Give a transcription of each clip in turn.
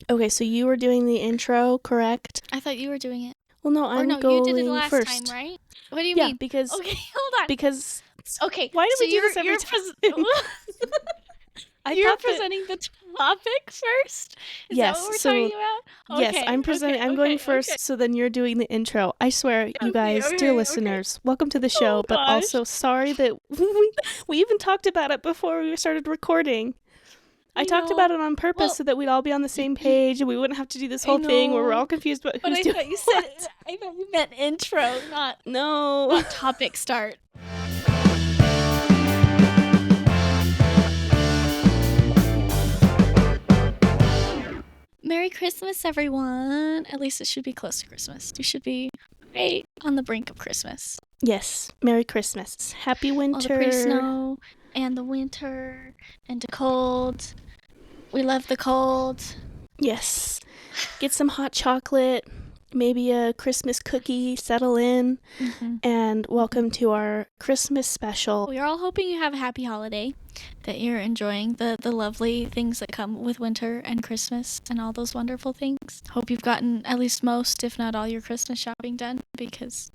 Okay, so you were doing the intro, correct? I thought you were doing it. Well, no, Or I'm no, going you did it last first. time, right? What do you Yeah, mean? because Okay, hold on. because Okay, why do so we do this every time? I you're thought that presenting the topic first? Is that what yes, we're so talking about? yes, Okay, I'm presenting. I'm going first, so then you're doing the intro. I swear, you guys, dear okay. listeners, welcome to the show. Oh But gosh. also, sorry that we even talked about it before we started recording. I talked about it on purpose so that we'd all be on the same page and we wouldn't have to do this whole thing where we're all confused about who's doing what. I thought you meant intro, not topic start. Merry Christmas, everyone. At least it should be close to Christmas. You should be right on the brink of Christmas. Yes, Merry Christmas. Happy winter. All the pretty snow and the winter and the cold. We love the cold. Yes. Get some hot chocolate, maybe a Christmas cookie, settle in, and welcome to our Christmas special. We are all hoping you have a happy holiday, that you're enjoying the lovely things that come with winter and Christmas and all those wonderful things. Hope you've gotten at least most, if not all, your Christmas shopping done, because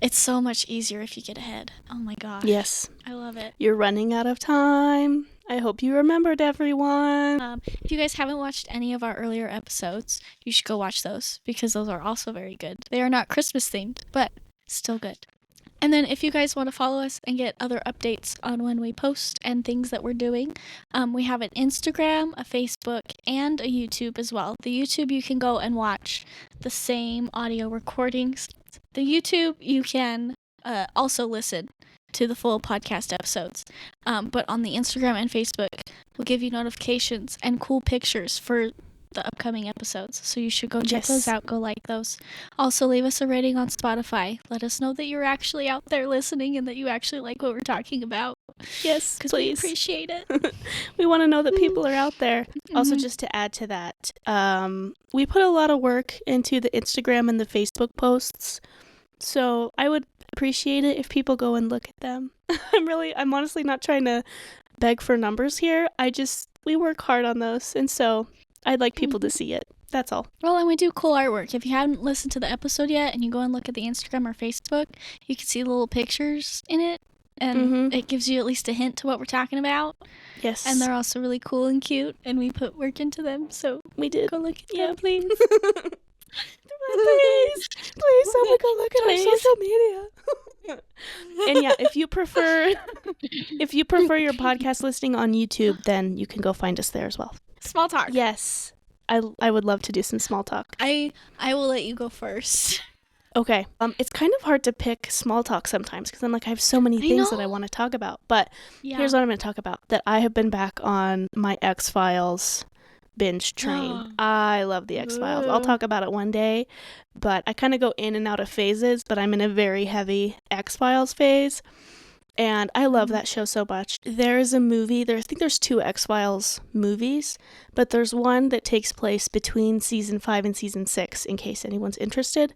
it's so much easier if you get ahead. Oh my gosh. Yes. I love it. You're running out of time. I hope you remembered, everyone. If you guys haven't watched any of our earlier episodes, you should go watch those, because those are also very good. They are not Christmas themed, but still good. And then if you guys want to follow us and get other updates on when we post and things that we're doing, we have an Instagram, a Facebook, and a YouTube as well. The YouTube, you can go and watch the same audio recordings. The YouTube, you can also listen to the full podcast episodes. But on the Instagram and Facebook, we'll give you notifications and cool pictures for the upcoming episodes, so you should go check those out. Go like those. Also, leave us a rating on Spotify. Let us know that you're actually out there listening and that you actually like what we're talking about. Yes, because please. We appreciate it. We want to know that people are out there. Also, just to add to that, we put a lot of work into the Instagram and the Facebook posts, so I would appreciate it if people go and look at them. I'm honestly not trying to beg for numbers here. We work hard on those, and so I'd like people to see it. That's all. Well, and we do cool artwork. If you haven't listened to the episode yet and you go and look at the Instagram or Facebook, you can see the little pictures in it, and it gives you at least a hint to what we're talking about. Yes. And they're also really cool and cute, and we put work into them, so we did. Go look at them, please. Please, someone go look at our social media. And yeah, if you prefer your podcast listening on YouTube, then you can go find us there as well. Small talk. Yes. I would love to do some small talk. I will let you go first. Okay. It's kind of hard to pick small talk sometimes because I'm like, I have so many things that I want to talk about. But here's what I'm going to talk about. That I have been back on my X-Files binge train. I love the X-Files. I'll talk about it one day, but I kind of go in and out of phases, but I'm in a very heavy X-Files phase. And I love that show so much. There is a movie, I think there's 2 X-Files movies, but there's one that takes place between season 5 and season 6, in case anyone's interested.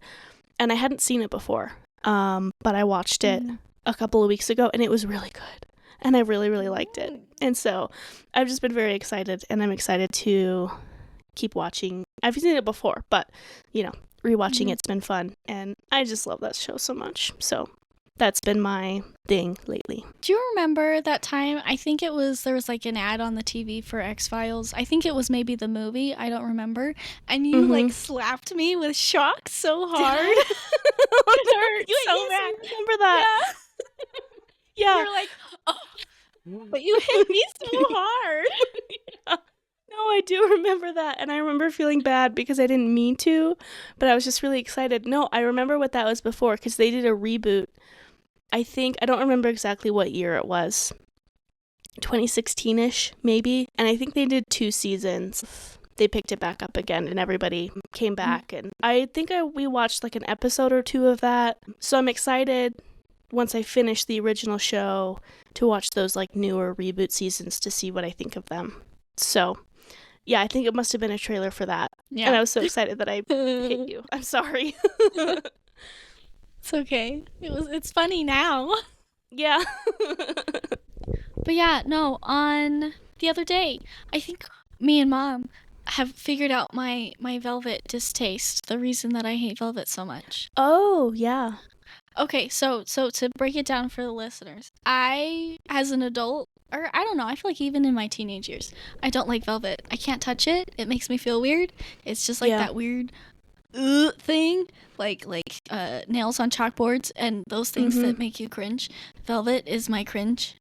And I hadn't seen it before, but I watched it a couple of weeks ago, and it was really good. And I really, really liked it. And so I've just been very excited, and I'm excited to keep watching. I've seen it before, but, rewatching it's been fun. And I just love that show so much. So that's been my thing lately. Do you remember that time? I think there was like an ad on the TV for X-Files. I think it was maybe the movie. I don't remember. And you slapped me with shock so hard. It hurt so bad. I remember that. Yeah. You're like, but you hit me so hard. No, I do remember that. And I remember feeling bad because I didn't mean to, but I was just really excited. No, I remember what that was before because they did a reboot. I don't remember exactly what year it was. 2016-ish, maybe. And I think they did 2 seasons. They picked it back up again and everybody came back. And I think we watched like an episode or 2 of that. So I'm excited once I finish the original show to watch those like newer reboot seasons to see what I think of them. So yeah, I think it must have been a trailer for that. Yeah. And I was so excited that I hit you. I'm sorry. It's okay. It's funny now. Yeah. But yeah, no, on the other day, I think me and Mom, have figured out my velvet distaste, the reason that I hate velvet so much. Oh, yeah. Okay, so to break it down for the listeners, I, as an adult, or I don't know, I feel like even in my teenage years, I don't like velvet. I can't touch it. It makes me feel weird. It's just like that weird thing, like nails on chalkboards and those things that make you cringe. Velvet is my cringe.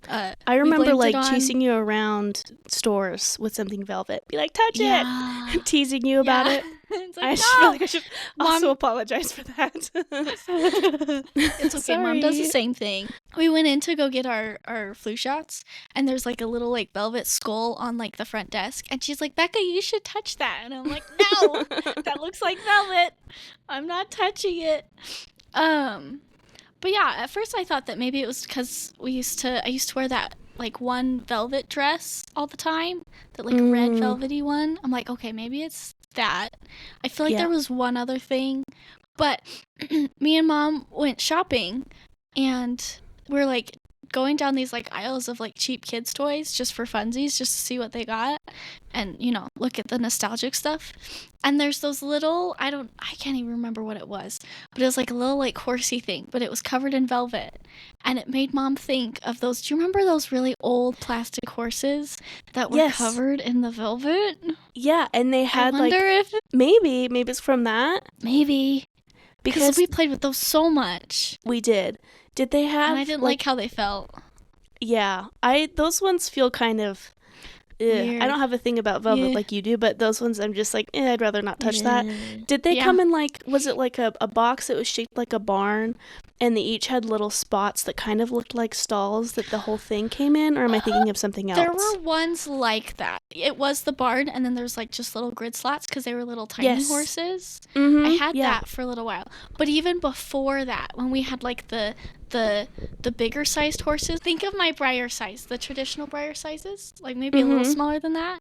I remember like chasing you around stores with something velvet. Be like, touch it! Teasing you about it. It's like, I feel like I should also apologize for that. It's okay. Sorry. Mom does the same thing. We went in to go get our flu shots, and there's like a little like velvet skull on like the front desk, and she's like, Becca, you should touch that. And I'm like, no, that looks like velvet. I'm not touching it. But yeah, at first I thought that maybe it was because I used to wear that like one velvet dress all the time, that like red velvety one. I'm like, okay, maybe it's that. I feel like there was one other thing, but me and Mom went shopping, and we're like going down these like aisles of like cheap kids toys just for funsies, just to see what they got and, you know, look at the nostalgic stuff. And there's those little, I can't even remember what it was, but it was like a little like horsey thing, but it was covered in velvet, and it made Mom think of those. Do you remember those really old plastic horses that were covered in the velvet? Yeah, and they had I wonder if maybe it's from that. Maybe. Because we played with those so much. We did. Did they have? And I didn't like how they felt. Yeah, those ones feel kind of. I don't have a thing about velvet like you do, but those ones I'm just like, I'd rather not touch that. Did they come in like, was it like a box that was shaped like a barn, and they each had little spots that kind of looked like stalls that the whole thing came in, or am I thinking of something else? There were ones like that. It was the barn, and then there's like just little grid slots because they were little tiny horses. I had that for a little while. But even before that, when we had like the bigger sized horses, think of my Breyer size, the traditional Breyer sizes, like maybe a little smaller than that.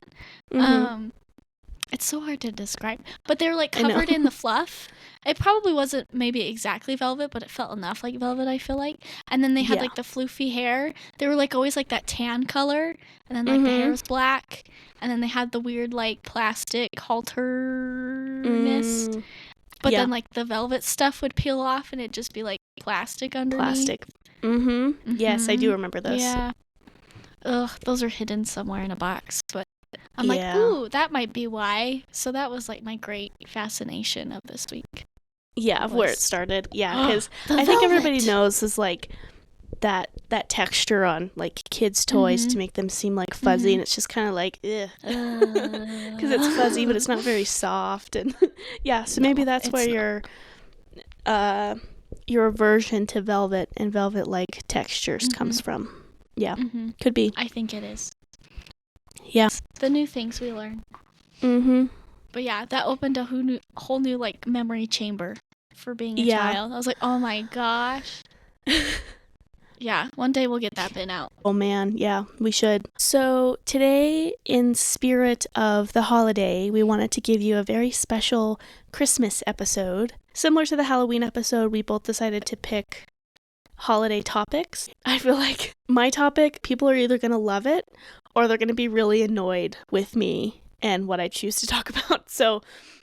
It's so hard to describe, but they were like covered in the fluff. It probably wasn't maybe exactly velvet, but it felt enough like velvet, I feel like. And then they had like the floofy hair. They were like always like that tan color, and then like the hair was black, and then they had the weird like plastic halterness. But then like the velvet stuff would peel off, and it'd just be like plastic underneath. Yes, I do remember those. Yeah. Ugh, those are hidden somewhere in a box, but I'm like, ooh, that might be why. So that was like my great fascination of this week. Yeah, of where it started. Yeah, because I think everybody knows is like that texture on like kids' toys to make them seem like fuzzy, and it's just kind of like, because it's fuzzy, but it's not very soft, and so maybe that's where your aversion to velvet and velvet-like textures comes from. Yeah, could be. I think it is. Yeah. The new things we learn. But yeah, that opened a whole new like memory chamber for being a child. I was like, oh my gosh. Yeah, one day we'll get that bin out. Oh man, yeah, we should. So today, in spirit of the holiday, we wanted to give you a very special Christmas episode. Similar to the Halloween episode, we both decided to pick holiday topics. I feel like my topic, people are either going to love it or they're going to be really annoyed with me and what I choose to talk about. So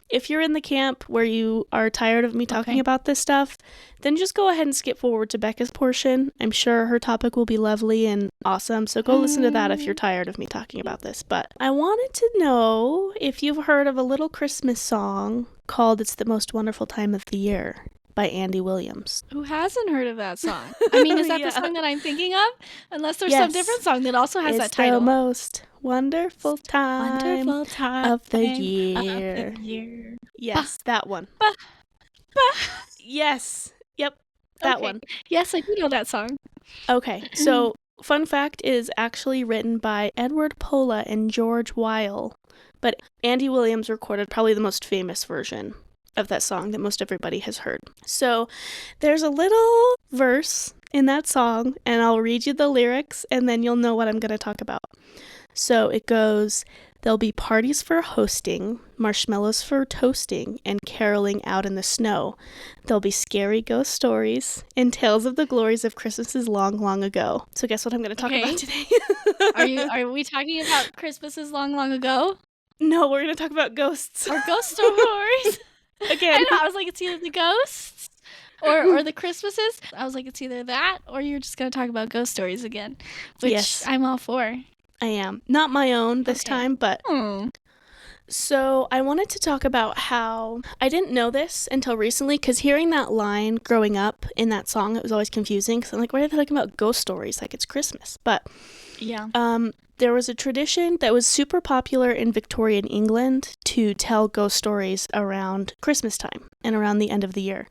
if you're in the camp where you are tired of me talking about this stuff, then just go ahead and skip forward to Becca's portion. I'm sure her topic will be lovely and awesome, so go listen to that if you're tired of me talking about this. But I wanted to know if you've heard of a little Christmas song called It's the Most Wonderful Time of the Year by Andy Williams. Who hasn't heard of that song? I mean, is that the song that I'm thinking of? Unless there's some different song that also has that title. It's the most wonderful time of the year. Yes, that one. Yes. Yep, that one. Yes, I do know that song. Okay, so fun fact is actually written by Edward Pola and George Weil, but Andy Williams recorded probably the most famous version of that song that most everybody has heard. So there's a little verse in that song, and I'll read you the lyrics, and then you'll know what I'm going to talk about. So it goes, there'll be parties for hosting, marshmallows for toasting, and caroling out in the snow. There'll be scary ghost stories and tales of the glories of Christmases long, long ago. So guess what I'm going to talk about today? Are we talking about Christmases long, long ago? No, we're going to talk about ghosts. Or ghost stories. Again. I know, I was like, it's either the ghosts or the Christmases. I was like, it's either that or you're just going to talk about ghost stories again, which Yes. I'm all for. I am. Not my own this time, but... So I wanted to talk about how I didn't know this until recently, because hearing that line growing up in that song, it was always confusing, because I'm like, why are they talking about ghost stories? Like, it's Christmas. But yeah, there was a tradition that was super popular in Victorian England to tell ghost stories around Christmas time and around the end of the year.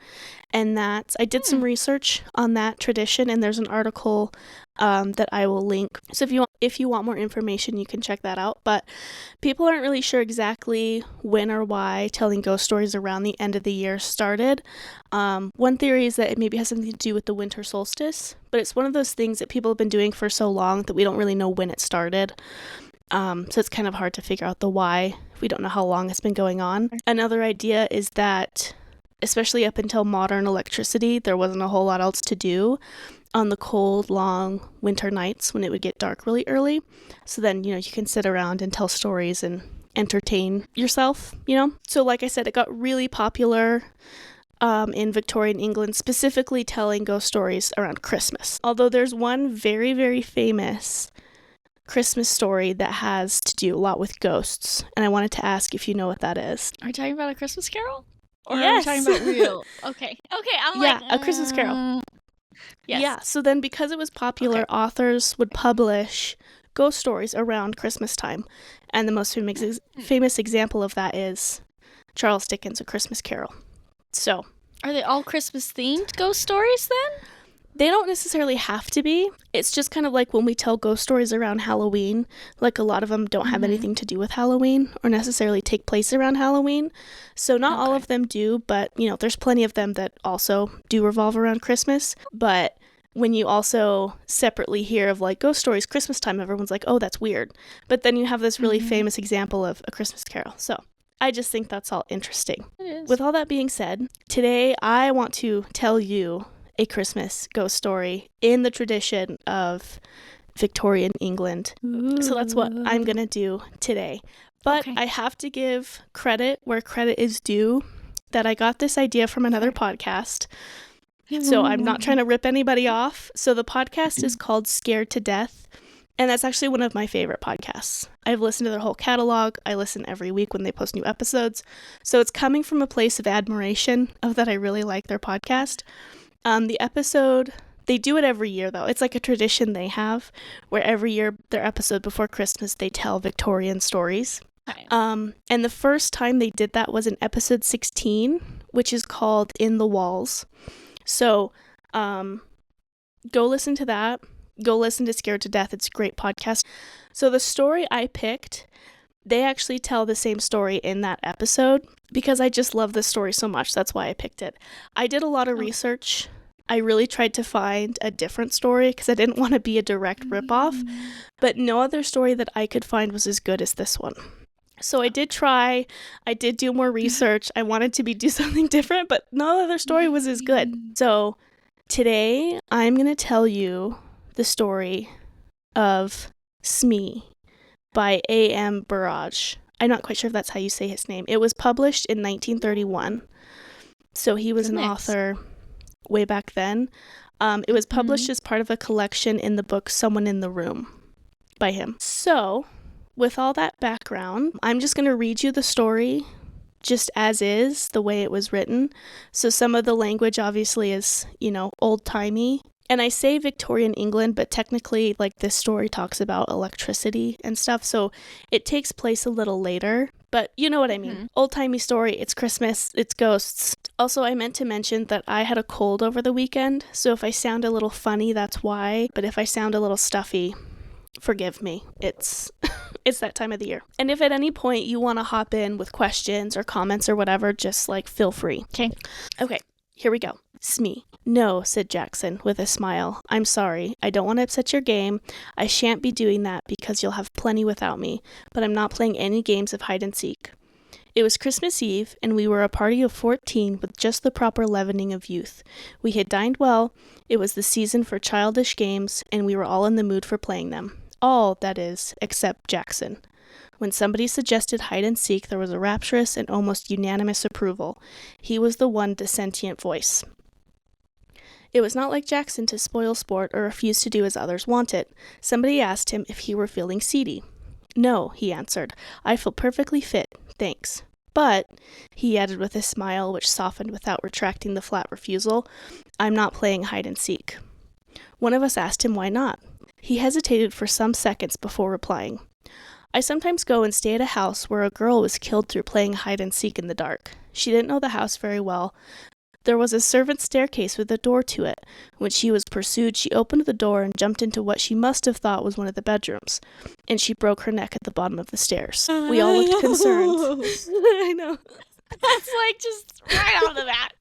And that's, I did some research on that tradition, and there's an article that I will link. So if you want more information, you can check that out. But people aren't really sure exactly when or why telling ghost stories around the end of the year started. One theory is that it maybe has something to do with the winter solstice, but it's one of those things that people have been doing for so long that we don't really know when it started. So it's kind of hard to figure out the why if we don't know how long it's been going on. Another idea is that, especially up until modern electricity, there wasn't a whole lot else to do on the cold, long winter nights when it would get dark really early. So then, you can sit around and tell stories and entertain yourself, So like I said, it got really popular in Victorian England, specifically telling ghost stories around Christmas. Although there's one very, very famous Christmas story that has to do a lot with ghosts, and I wanted to ask if you know what that is. Are you talking about A Christmas Carol? Or yes. are we talking about real? Okay, I'm like... Yeah, A Christmas Carol. Yes. Yeah, so then because it was popular, authors would publish ghost stories around Christmas time. And the most famous example of that is Charles Dickens' A Christmas Carol. So, are they all Christmas themed ghost stories then? They don't necessarily have to be. It's just kind of like when we tell ghost stories around Halloween, like a lot of them don't have anything to do with Halloween or necessarily take place around Halloween. So not all of them do, but there's plenty of them that also do revolve around Christmas. But when you also separately hear of like ghost stories Christmas time, everyone's like, oh, that's weird. But then you have this really famous example of A Christmas Carol. So I just think that's all interesting. It is. With all that being said, today I want to tell you a Christmas ghost story in the tradition of Victorian England. Ooh. So that's what I'm going to do today. But I have to give credit where credit is due, that I got this idea from another podcast. So I'm not trying to rip anybody off. So the podcast is called Scared to Death, and that's actually one of my favorite podcasts. I've listened to their whole catalog. I listen every week when they post new episodes. So it's coming from a place of admiration of that I really like their podcast. The episode, they do it every year, though. It's like a tradition they have, where every year, their episode before Christmas, they tell Victorian stories. Okay. And the first time they did that was in episode 16, which is called In the Walls. So, go listen to that. Go listen to Scared to Death. It's a great podcast. So the story I picked, they actually tell the same story in that episode because I just love this story so much. That's why I picked it. I did a lot of research. I really tried to find a different story because I didn't want to be a direct ripoff, but no other story that I could find was as good as this one. So I did try. I did do more research. I wanted to do something different, but no other story was as good. So today I'm going to tell you the story of Smee by A.M. Burrage. I'm not quite sure if that's how you say his name. It was published in 1931. So he was an author way back then. It was published as part of a collection in the book Someone in the Room by him. So, with all that background, I'm just going to read you the story just as is, the way it was written. So some of the language obviously is, old-timey. And I say Victorian England, but technically, this story talks about electricity and stuff, so it takes place a little later. But you know what I mean. Old-timey story, it's Christmas, it's ghosts. Also, I meant to mention that I had a cold over the weekend, so if I sound a little funny, that's why. But if I sound a little stuffy, forgive me. It's that time of the year. And if at any point you want to hop in with questions or comments or whatever, just feel free. Okay, here we go. Smee. No, said Jackson with a smile. I'm sorry. I don't want to upset your game. I shan't be doing that because you'll have plenty without me, but I'm not playing any games of hide and seek. It was Christmas Eve, and we were a party of 14 with just the proper leavening of youth. We had dined well, it was the season for childish games, and we were all in the mood for playing them. All, that is, except Jackson. When somebody suggested hide and seek, there was a rapturous and almost unanimous approval. He was the one dissentient voice. It was not like Jackson to spoil sport or refuse to do as others wanted. Somebody asked him if he were feeling seedy. No, he answered. I feel perfectly fit, thanks. But, he added with a smile which softened without retracting the flat refusal, I'm not playing hide and seek. One of us asked him why not. He hesitated for some seconds before replying. I sometimes go and stay at a house where a girl was killed through playing hide and seek in the dark. She didn't know the house very well. There was a servant's staircase with a door to it. When she was pursued, she opened the door and jumped into what she must have thought was one of the bedrooms, and she broke her neck at the bottom of the stairs. We all looked concerned. I know. That's like just right off the bat.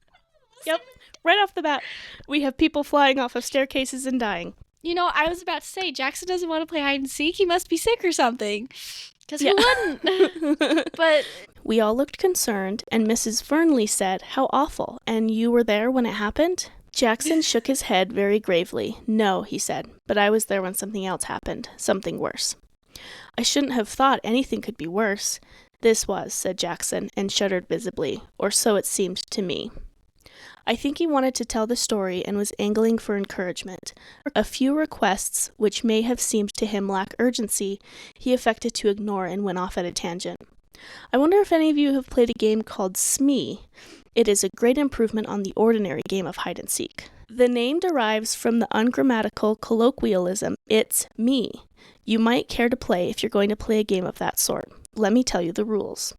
Yep, right off the bat. We have people flying off of staircases and dying. You know, I was about to say, Jackson doesn't want to play hide and seek. He must be sick or something. Because who wouldn't? But we all looked concerned, and Mrs. Fernley said, how awful, and you were there when it happened? Jackson shook his head very gravely. No, he said, but I was there when something else happened, something worse. I shouldn't have thought anything could be worse. This was, said Jackson, and shuddered visibly, or so it seemed to me. I think he wanted to tell the story and was angling for encouragement. A few requests, which may have seemed to him lack urgency, he affected to ignore and went off at a tangent. I wonder if any of you have played a game called Smee. It is a great improvement on the ordinary game of hide and seek. The name derives from the ungrammatical colloquialism, it's me. You might care to play if you're going to play a game of that sort. Let me tell you the rules.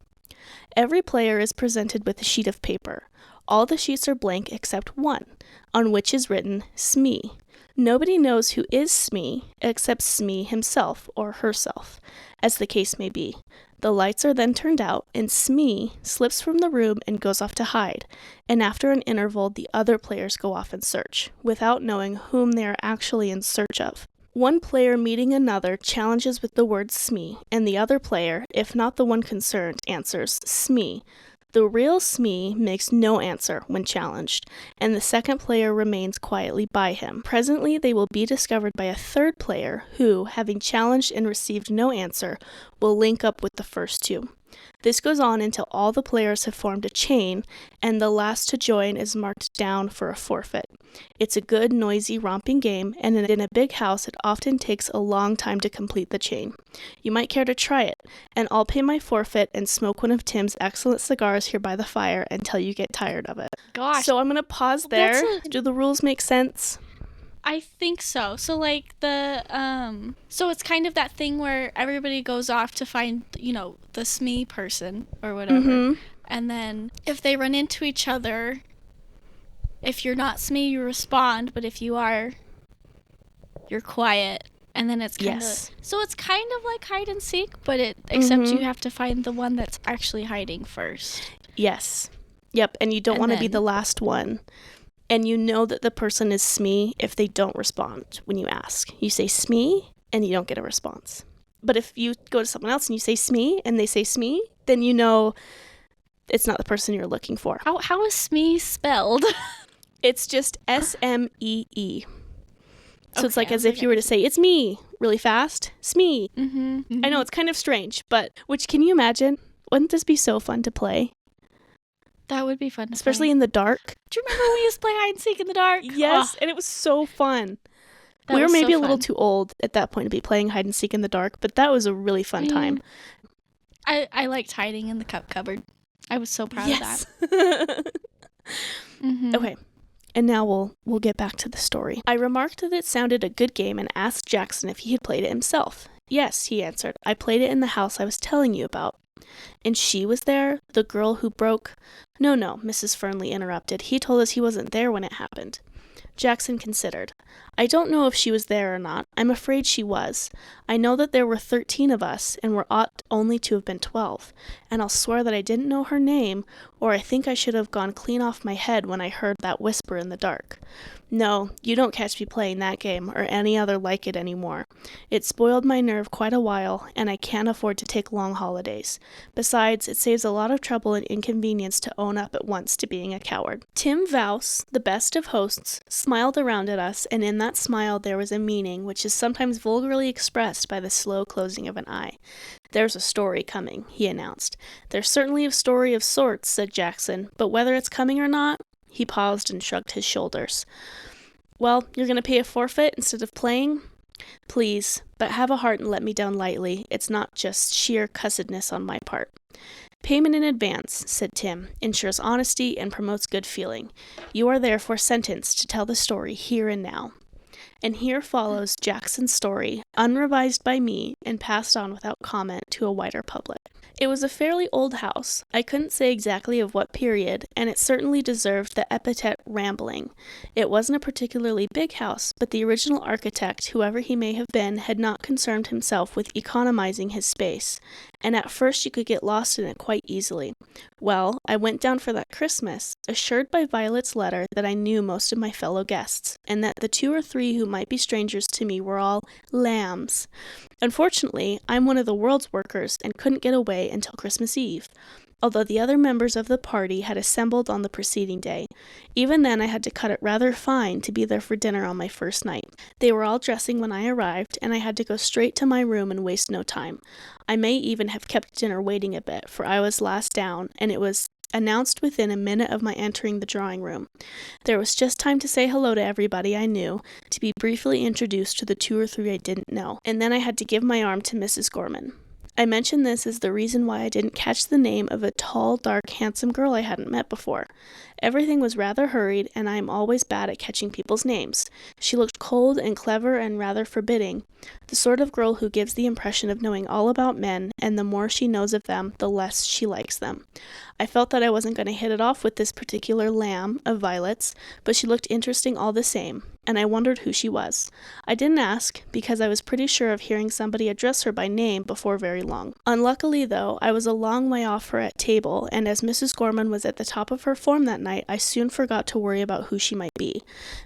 Every player is presented with a sheet of paper. All the sheets are blank except one, on which is written Smee. Nobody knows who is Smee except Smee himself or herself, as the case may be. The lights are then turned out, and Smee slips from the room and goes off to hide, and after an interval the other players go off in search, without knowing whom they are actually in search of. One player meeting another challenges with the word Smee, and the other player, if not the one concerned, answers Smee. The real Smee makes no answer when challenged, and the second player remains quietly by him. Presently, they will be discovered by a third player who, having challenged and received no answer, will link up with the first two. This goes on until all the players have formed a chain, and the last to join is marked down for a forfeit. It's a good, noisy, romping game, and in a big house it often takes a long time to complete the chain. You might care to try it, and I'll pay my forfeit and smoke one of Tim's excellent cigars here by the fire until you get tired of it. gosh. So I'm going to pause there. Do the rules make sense? I think so. So like so it's kind of that thing where everybody goes off to find, the Smee person or whatever. Mm-hmm. And then if they run into each other, if you're not Smee, you respond, but if you are, you're quiet. And then it's kind of so it's kind of like hide and seek, but except you have to find the one that's actually hiding first. Yes. Yep, and you don't want to be the last one. And you know that the person is Smee if they don't respond when you ask. You say Smee, and you don't get a response. But if you go to someone else and you say Smee, and they say Smee, then you know it's not the person you're looking for. How is Smee spelled? It's just Smee. So it's like as if you were to say, it's me, really fast. Smee. Mm-hmm, mm-hmm. I know, it's kind of strange, but can you imagine? Wouldn't this be so fun to play? That would be fun to Especially play. in the dark. Do you remember when we used to play hide and seek in the dark? Yes, and it was so fun. We were maybe a little too old at that point to be playing hide and seek in the dark, but that was a really fun time. I liked hiding in the cup cupboard. I was so proud of that. Mm-hmm. Okay, and now we'll get back to the story. I remarked that it sounded a good game and asked Jackson if he had played it himself. Yes, he answered. I played it in the house I was telling you about. And she was there? The girl who broke... No, Mrs. Fernley interrupted. He told us he wasn't there when it happened. Jackson considered. I don't know if she was there or not. I'm afraid she was. I know that there were 13 of us, and we ought only to have been 12. And I'll swear that I didn't know her name, or I think I should have gone clean off my head when I heard that whisper in the dark. No, you don't catch me playing that game, or any other like it anymore. It spoiled my nerve quite a while, and I can't afford to take long holidays. Besides, it saves a lot of trouble and inconvenience to own up at once to being a coward. Tim Vouse, the best of hosts, smiled around at us, and in that smile there was a meaning which is sometimes vulgarly expressed by the slow closing of an eye. "There's a story coming," he announced. "There's certainly a story of sorts," said Jackson, "but whether it's coming or not—" He paused and shrugged his shoulders. "Well, you're going to pay a forfeit instead of playing?" "Please, but have a heart and let me down lightly. It's not just sheer cussedness on my part." "Payment in advance," said Tim, "ensures honesty and promotes good feeling. You are therefore sentenced to tell the story here and now." And here follows Jackson's story, unrevised by me and passed on without comment to a wider public. It was a fairly old house. I couldn't say exactly of what period, and it certainly deserved the epithet rambling. It wasn't a particularly big house, but the original architect, whoever he may have been, had not concerned himself with economizing his space, and at first you could get lost in it quite easily. Well, I went down for that Christmas, assured by Violet's letter that I knew most of my fellow guests, and that the 2 or 3 who might be strangers to me were all lambs. Unfortunately, I'm one of the world's workers and couldn't get away until Christmas Eve, although the other members of the party had assembled on the preceding day. Even then I had to cut it rather fine to be there for dinner on my first night. They were all dressing when I arrived, and I had to go straight to my room and waste no time. I may even have kept dinner waiting a bit, for I was last down, and it was announced within a minute of my entering the drawing room. There was just time to say hello to everybody I knew, to be briefly introduced to the 2 or 3 I didn't know, and then I had to give my arm to Mrs. Gorman. I mention this as the reason why I didn't catch the name of a tall, dark, handsome girl I hadn't met before. Everything was rather hurried, and I am always bad at catching people's names. She looked cold and clever and rather forbidding, the sort of girl who gives the impression of knowing all about men, and the more she knows of them, the less she likes them. I felt that I wasn't going to hit it off with this particular lamb of Violet's, but she looked interesting all the same, and I wondered who she was. I didn't ask, because I was pretty sure of hearing somebody address her by name before very long. Unluckily, though, I was a long way off her at table, and as Mrs. Gorman was at the top of her form that night, I soon forgot to worry about who she might be.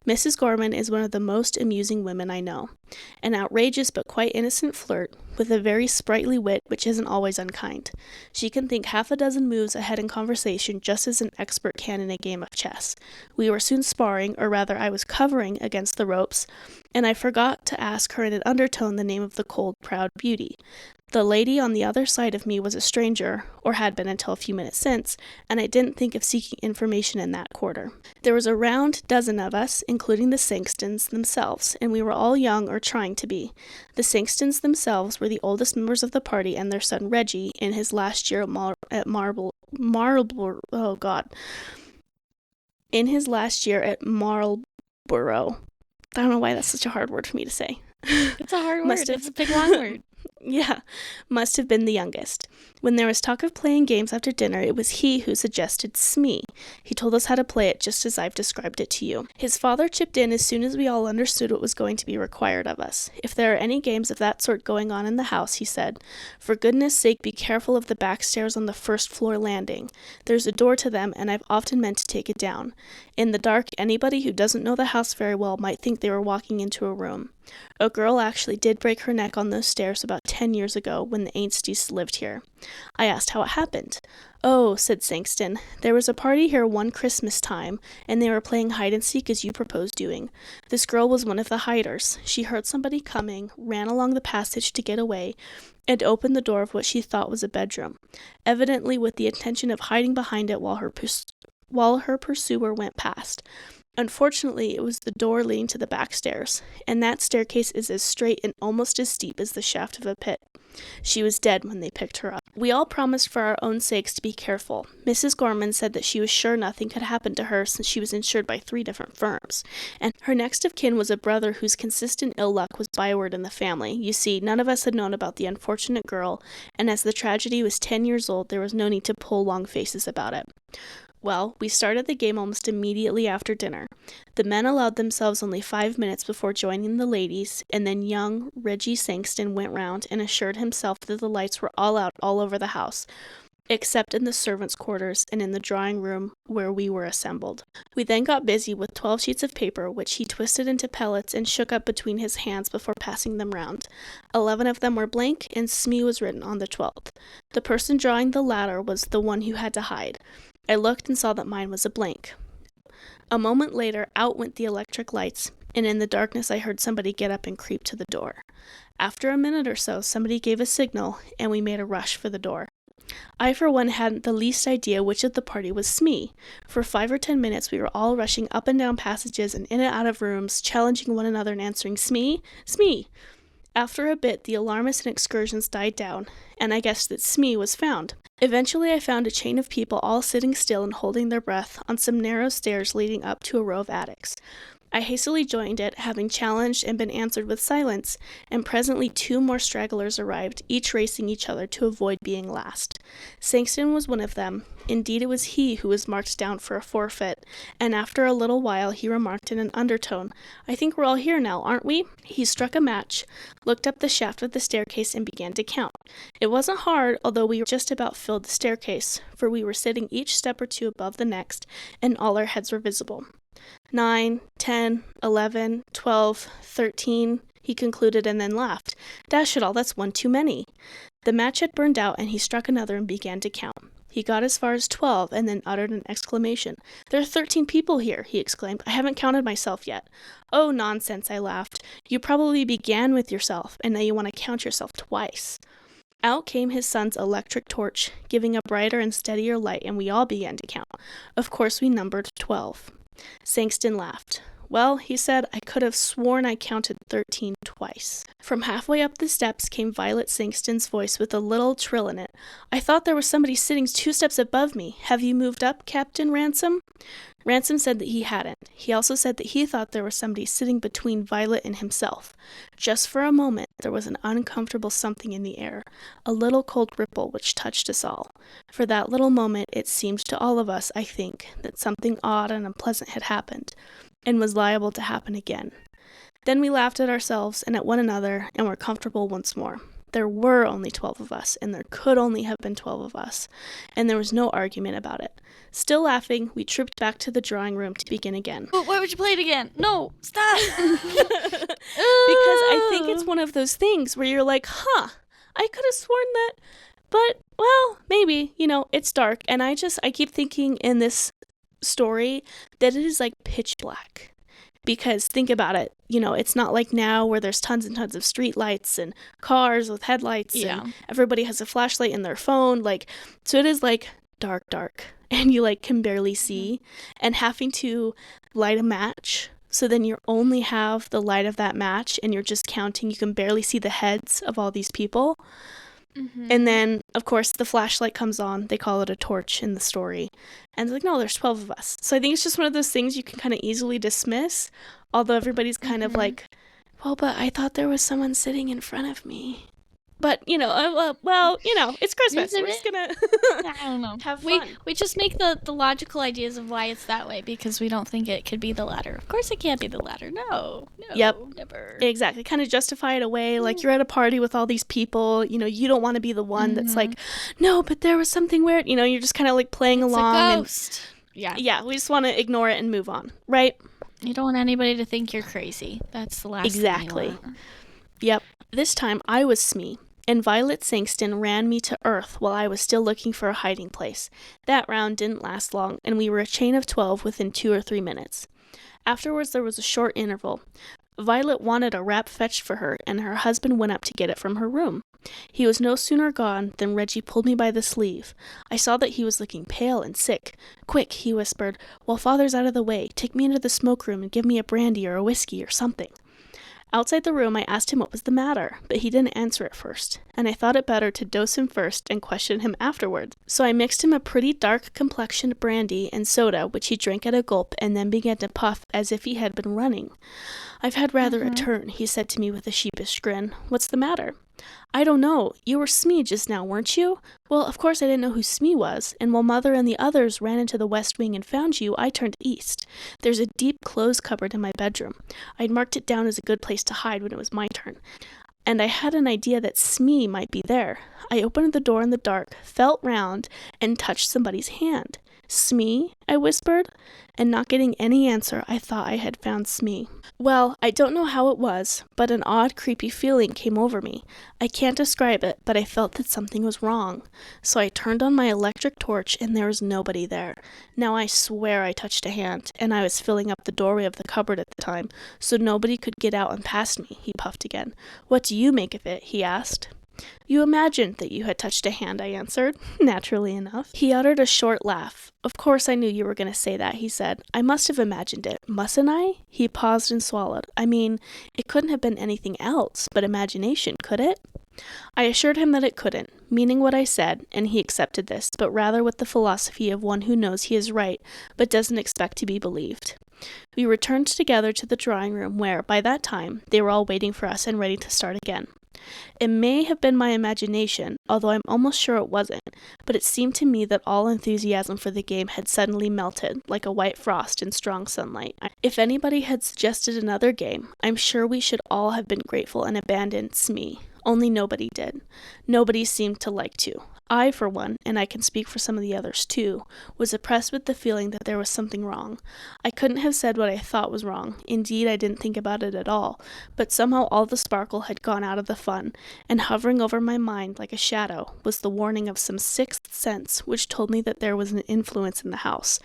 Mrs. Gorman is one of the most amusing women I know. An outrageous but quite innocent flirt, with a very sprightly wit which isn't always unkind. She can think half a dozen moves ahead in conversation just as an expert can in a game of chess. We were soon sparring, or rather I was covering against the ropes, and I forgot to ask her in an undertone the name of the cold, proud beauty. The lady on the other side of me was a stranger, or had been until a few minutes since, and I didn't think of seeking information in that quarter. There was a round dozen of us, including the Sangstons themselves, and we were all young or trying to be. The Sangstons themselves were the oldest members of the party, and their son Reggie, in his last year in his last year at Marlborough. I don't know why that's such a hard word for me to say. It's a hard word. It's a big long word. Yeah, must have been the youngest. When there was talk of playing games after dinner, it was he who suggested Smee. He told us how to play it just as I've described it to you. His father chipped in as soon as we all understood what was going to be required of us. If there are any games of that sort going on in the house, he said, for goodness sake be careful of the back stairs on the first floor landing. There's a door to them, and I've often meant to take it down. In the dark, anybody who doesn't know the house very well might think they were walking into a room. A girl actually did break her neck on those stairs about 10 years ago when the Ainstys lived here. I asked how it happened. Oh, said Sangston, there was a party here one Christmas time, and they were playing hide-and-seek as you proposed doing. This girl was one of the hiders. She heard somebody coming, ran along the passage to get away, and opened the door of what she thought was a bedroom, evidently with the intention of hiding behind it while her pursuer went past. Unfortunately, it was the door leading to the back stairs, and that staircase is as straight and almost as steep as the shaft of a pit. She was dead when they picked her up. We all promised for our own sakes to be careful. Mrs. Gorman said that she was sure nothing could happen to her since she was insured by 3 different firms, and her next of kin was a brother whose consistent ill luck was byword in the family. You see, none of us had known about the unfortunate girl, and as the tragedy was 10 years old, there was no need to pull long faces about it. Well, we started the game almost immediately after dinner. The men allowed themselves only 5 minutes before joining the ladies, and then young Reggie Sangston went round and assured himself that the lights were all out all over the house, except in the servants' quarters and in the drawing room where we were assembled. We then got busy with 12 sheets of paper, which he twisted into pellets and shook up between his hands before passing them round. 11 of them were blank, and Smee was written on the 12th. The person drawing the latter was the one who had to hide. I looked and saw that mine was a blank. A moment later, out went the electric lights, and in the darkness I heard somebody get up and creep to the door. After a minute or so, somebody gave a signal, and we made a rush for the door. I, for one, hadn't the least idea which of the party was Smee. For 5 or 10 minutes, we were all rushing up and down passages and in and out of rooms, challenging one another and answering, "Smee? Smee!" After a bit, the alarmists and excursions died down, and I guessed that Smee was found. Eventually, I found a chain of people all sitting still and holding their breath on some narrow stairs leading up to a row of attics. I hastily joined it, having challenged and been answered with silence, and presently 2 more stragglers arrived, each racing each other to avoid being last. Sankston was one of them. Indeed, it was he who was marked down for a forfeit, and after a little while he remarked in an undertone, "I think we're all here now, aren't we?" He struck a match, looked up the shaft of the staircase, and began to count. It wasn't hard, although we just about filled the staircase, for we were sitting each step or 2 above the next, and all our heads were visible. 9, 10, 11, 12, 13, he concluded and then laughed. Dash it all, that's 1 too many. The match had burned out, and he struck another and began to count. He got as far as 12 and then uttered an exclamation. "There are 13 people here," he exclaimed. "I haven't counted myself yet." "Oh, nonsense," I laughed. "You probably began with yourself, and now you want to count yourself twice." Out came his son's electric torch, giving a brighter and steadier light, and we all began to count. Of course, we numbered 12. Sankston laughed. "Well," he said, "I could have sworn I counted 13 twice." From halfway up the steps came Violet Sankston's voice with a little trill in it. "I thought there was somebody sitting 2 steps above me. Have you moved up, Captain Ransom?" Ransom said that he hadn't. He also said that he thought there was somebody sitting between Violet and himself. Just for a moment, there was an uncomfortable something in the air, a little cold ripple which touched us all. For that little moment, it seemed to all of us, I think, that something odd and unpleasant had happened, and was liable to happen again. Then we laughed at ourselves and at one another, and were comfortable once more. There were only 12 of us, and there could only have been 12 of us, and there was no argument about it. Still laughing, we trooped back to the drawing room to begin again. But why would you play it again? No, stop! Because I think it's one of those things where you're like, I could have sworn that, but, well, maybe, it's dark. And I keep thinking in this story that it is like pitch black. Because think about it, it's not like now where there's tons and tons of street lights and cars with headlights and everybody has a flashlight in their phone. So it is like dark, and you can barely see, and having to light a match. So then you only have the light of that match and you're just counting. You can barely see the heads of all these people. Mm-hmm. And then, of course, the flashlight comes on. They call it a torch in the story. And it's no, there's 12 of us. So I think it's just one of those things you can kind of easily dismiss. Although everybody's kind of like, well, but I thought there was someone sitting in front of me. But, it's Christmas. We're just going to I don't know. Have fun. We just make the logical ideas of why it's that way because we don't think it could be the latter. Of course it can't be the latter. No, yep. Never. Exactly. Kind of justify it away. Like you're at a party with all these people. You don't want to be the one that's like, no, but there was something weird. You're just kind of like playing along. It's a ghost. Yeah, we just want to ignore it and move on. Right? You don't want anybody to think you're crazy. That's the last exactly. thing you want. Yep. This time I was Smee. And Violet Sankston ran me to earth while I was still looking for a hiding place. That round didn't last long, and we were a chain of 12 within 2 or 3 minutes. Afterwards, there was a short interval. Violet wanted a wrap fetched for her, and her husband went up to get it from her room. He was no sooner gone than Reggie pulled me by the sleeve. I saw that he was looking pale and sick. "Quick," he whispered, "while Father's out of the way, take me into the smoke room and give me a brandy or a whiskey or something." Outside the room, I asked him what was the matter, but he didn't answer at first, and I thought it better to dose him first and question him afterwards. So I mixed him a pretty dark-complexioned brandy and soda, which he drank at a gulp and then began to puff as if he had been running. "I've had rather a turn," he said to me with a sheepish grin. "What's the matter?" "I don't know. You were Smee just now, weren't you?" "Well, of course I didn't know who Smee was, and while Mother and the others ran into the west wing and found you, I turned east. There's a deep clothes cupboard in my bedroom. I'd marked it down as a good place to hide when it was my turn. And I had an idea that Smee might be there. I opened the door in the dark, felt round, and touched somebody's hand. Smee? I whispered, and not getting any answer, I thought I had found Smee. Well, I don't know how it was, but an odd, creepy feeling came over me. I can't describe it, but I felt that something was wrong. So I turned on my electric torch, and there was nobody there. Now I swear I touched a hand, and I was filling up the doorway of the cupboard at the time, so nobody could get out and past me, he puffed again. What do you make of it? He asked. You imagined that you had touched a hand, I answered, naturally enough. He uttered a short laugh. Of course I knew you were going to say that, he said. I must have imagined it, mustn't I? He paused and swallowed. I mean, it couldn't have been anything else but imagination, could it? I assured him that it couldn't, meaning what I said, and he accepted this, but rather with the philosophy of one who knows he is right, but doesn't expect to be believed. We returned together to the drawing room where, by that time, they were all waiting for us and ready to start again. It may have been my imagination, although I'm almost sure it wasn't, but it seemed to me that all enthusiasm for the game had suddenly melted, like a white frost in strong sunlight. If anybody had suggested another game, I'm sure we should all have been grateful and abandoned Smee. Only nobody did. Nobody seemed to like to. I, for one, and I can speak for some of the others too, was oppressed with the feeling that there was something wrong. I couldn't have said what I thought was wrong. Indeed, I didn't think about it at all, but somehow all the sparkle had gone out of the fun, and hovering over my mind like a shadow was the warning of some sixth sense which told me that there was an influence in the house,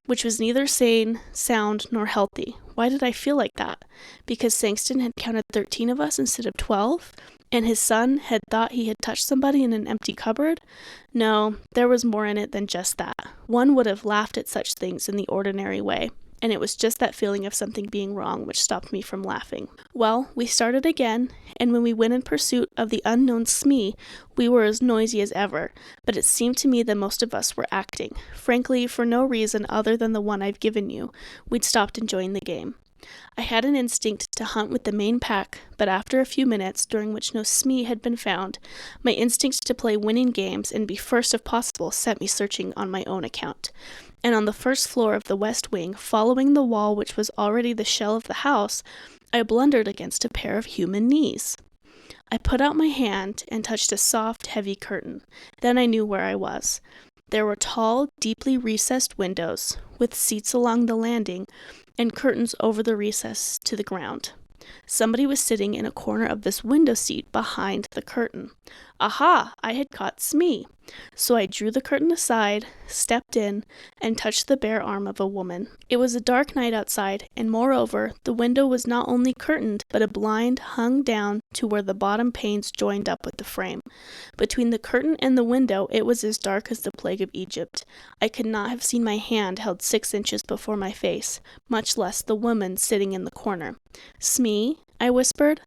which was neither sane, sound, nor healthy. Why did I feel like that? Because Sangston had counted 13 of us instead of 12? And his son had thought he had touched somebody in an empty cupboard? No, there was more in it than just that. One would have laughed at such things in the ordinary way, and it was just that feeling of something being wrong which stopped me from laughing. Well, we started again, and when we went in pursuit of the unknown Smee, we were as noisy as ever, but it seemed to me that most of us were acting. Frankly, for no reason other than the one I've given you, we'd stopped enjoying the game. I had an instinct to hunt with the main pack, but after a few minutes, during which no Smee had been found, my instinct to play winning games and be first if possible sent me searching on my own account. And on the first floor of the west wing, following the wall which was already the shell of the house, I blundered against a pair of human knees. I put out my hand and touched a soft, heavy curtain. Then I knew where I was. There were tall, deeply recessed windows, with seats along the landing, and curtains over the recess to the ground. Somebody was sitting in a corner of this window seat behind the curtain. Aha! I had caught Smee. So I drew the curtain aside, stepped in, and touched the bare arm of a woman. It was a dark night outside, and moreover, the window was not only curtained, but a blind hung down to where the bottom panes joined up with the frame. Between the curtain and the window, it was as dark as the plague of Egypt. I could not have seen my hand held 6 inches before my face, much less the woman sitting in the corner. Smee? I whispered.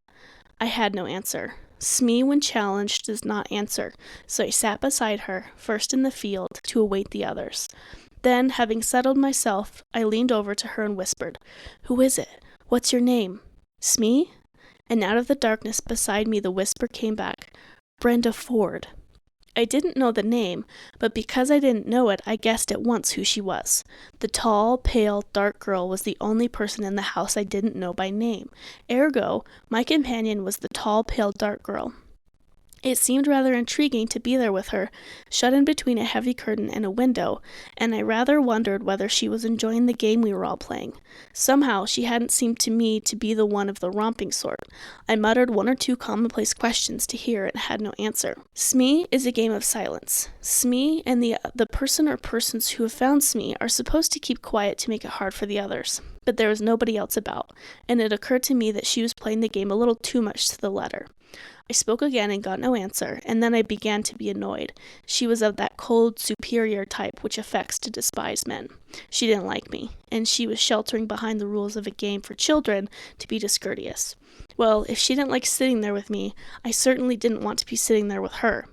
I had no answer. Smee, when challenged, does not answer, so I sat beside her, first in the field, to await the others. Then, having settled myself, I leaned over to her and whispered, Who is it? What's your name? Smee? And out of the darkness beside me the whisper came back, Brenda Ford. I didn't know the name, but because I didn't know it, I guessed at once who she was. The tall, pale, dark girl was the only person in the house I didn't know by name. Ergo, my companion was the tall, pale, dark girl. It seemed rather intriguing to be there with her, shut in between a heavy curtain and a window, and I rather wondered whether she was enjoying the game we were all playing. Somehow, she hadn't seemed to me to be the one of the romping sort. I muttered 1 or 2 commonplace questions to hear and had no answer. Smee is a game of silence. Smee and the person or persons who have found Smee are supposed to keep quiet to make it hard for the others. But there was nobody else about, and it occurred to me that she was playing the game a little too much to the letter. I spoke again and got no answer, and then I began to be annoyed. She was of that cold, superior type which affects to despise men. She didn't like me, and she was sheltering behind the rules of a game for children to be discourteous. Well, if she didn't like sitting there with me, I certainly didn't want to be sitting there with her.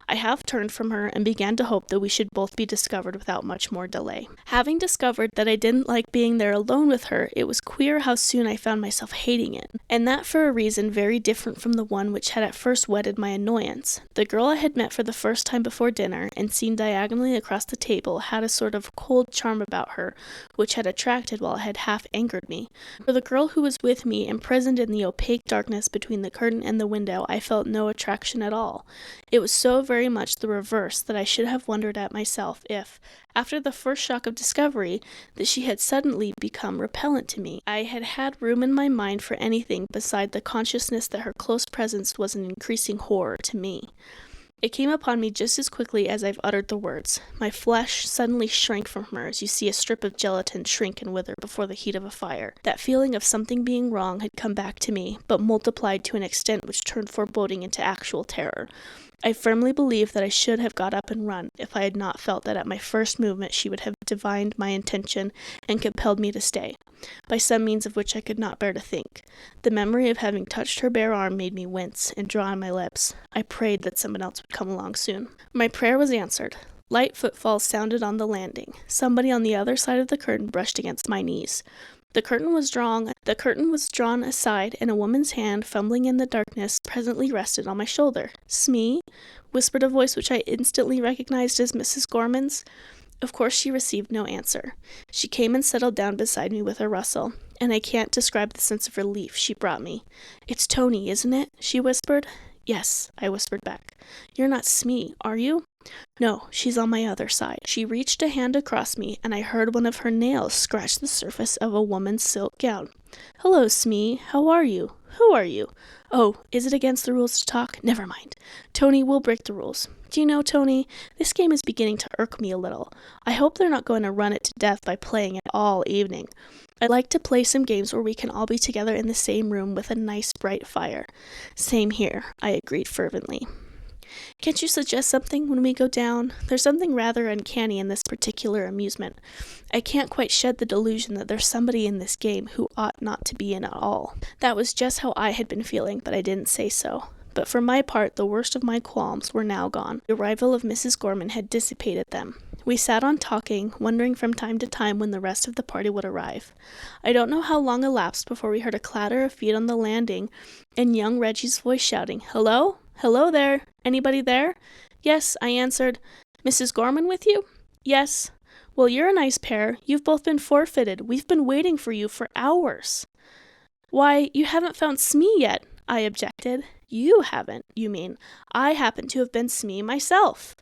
I half turned from her and began to hope that we should both be discovered without much more delay. Having discovered that I didn't like being there alone with her, it was queer how soon I found myself hating it, and that for a reason very different from the one which had at first whetted my annoyance. The girl I had met for the first time before dinner and seen diagonally across the table had a sort of cold charm about her, which had attracted while it had half angered me. For the girl who was with me, imprisoned in the opaque darkness between the curtain and the window, I felt no attraction at all. It was so very much the reverse that I should have wondered at myself if, after the first shock of discovery, that she had suddenly become repellent to me. I had had room in my mind for anything beside the consciousness that her close presence was an increasing horror to me. It came upon me just as quickly as I've uttered the words. My flesh suddenly shrank from her as you see a strip of gelatin shrink and wither before the heat of a fire. That feeling of something being wrong had come back to me, but multiplied to an extent which turned foreboding into actual terror. I firmly believe that I should have got up and run if I had not felt that at my first movement she would have divined my intention and compelled me to stay, by some means of which I could not bear to think. The memory of having touched her bare arm made me wince and draw on my lips. I prayed that someone else would come along soon. My prayer was answered. Light footfalls sounded on the landing. Somebody on the other side of the curtain brushed against my knees. The curtain was drawn aside, and a woman's hand, fumbling in the darkness, presently rested on my shoulder. "Smee?" whispered a voice which I instantly recognized as Mrs. Gorman's. Of course she received no answer. She came and settled down beside me with a rustle, and I can't describe the sense of relief she brought me. "It's Tony, isn't it?" she whispered. "Yes," I whispered back. "You're not Smee, are you?" "No, she's on my other side." She reached a hand across me, and I heard one of her nails scratch the surface of a woman's silk gown. "Hello, Smee. How are you? Who are you? Oh, is it against the rules to talk? Never mind. Tony, we'll break the rules. Do you know, Tony, this game is beginning to irk me a little. I hope they're not going to run it to death by playing it all evening. I'd like to play some games where we can all be together in the same room with a nice bright fire." "Same here," I agreed fervently. "Can't you suggest something when we go down? There's something rather uncanny in this particular amusement. I can't quite shed the delusion that there's somebody in this game who ought not to be in at all." That was just how I had been feeling, but I didn't say so. But for my part, the worst of my qualms were now gone. The arrival of Mrs. Gorman had dissipated them. We sat on talking, wondering from time to time when the rest of the party would arrive. I don't know how long elapsed before we heard a clatter of feet on the landing, and young Reggie's voice shouting, "Hello? Hello there! Anybody there?" "Yes," I answered. "Mrs. Gorman with you?" "Yes." "Well, you're a nice pair. You've both been forfeited. We've been waiting for you for hours." "Why, you haven't found Smee yet," I objected. "You haven't, you mean. I happen to have been Smee myself."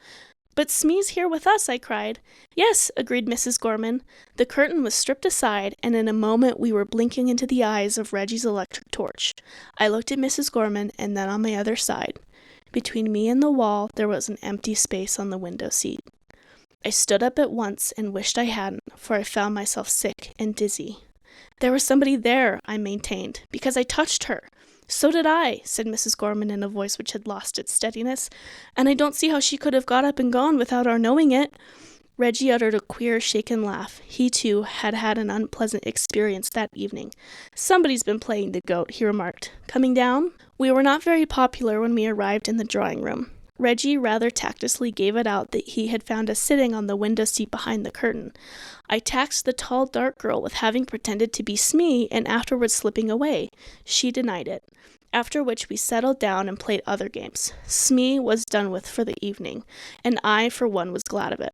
"But Smee's here with us," I cried. "Yes," agreed Mrs. Gorman. The curtain was stripped aside, and in a moment we were blinking into the eyes of Reggie's electric torch. I looked at Mrs. Gorman, and then on my other side. Between me and the wall there was an empty space on the window seat. I stood up at once and wished I hadn't, for I found myself sick and dizzy. "There was somebody there," I maintained, "because I touched her." "So did I," said Mrs. Gorman in a voice which had lost its steadiness, "and I don't see how she could have got up and gone without our knowing it." Reggie uttered a queer, shaken laugh. He, too, had had an unpleasant experience that evening. "Somebody's been playing the goat," he remarked. "Coming down?" We were not very popular when we arrived in the drawing-room. Reggie rather tactlessly gave it out that he had found us sitting on the window seat behind the curtain. I taxed the tall, dark girl with having pretended to be Smee and afterwards slipping away. She denied it. After which we settled down and played other games. Smee was done with for the evening, and I, for one, was glad of it.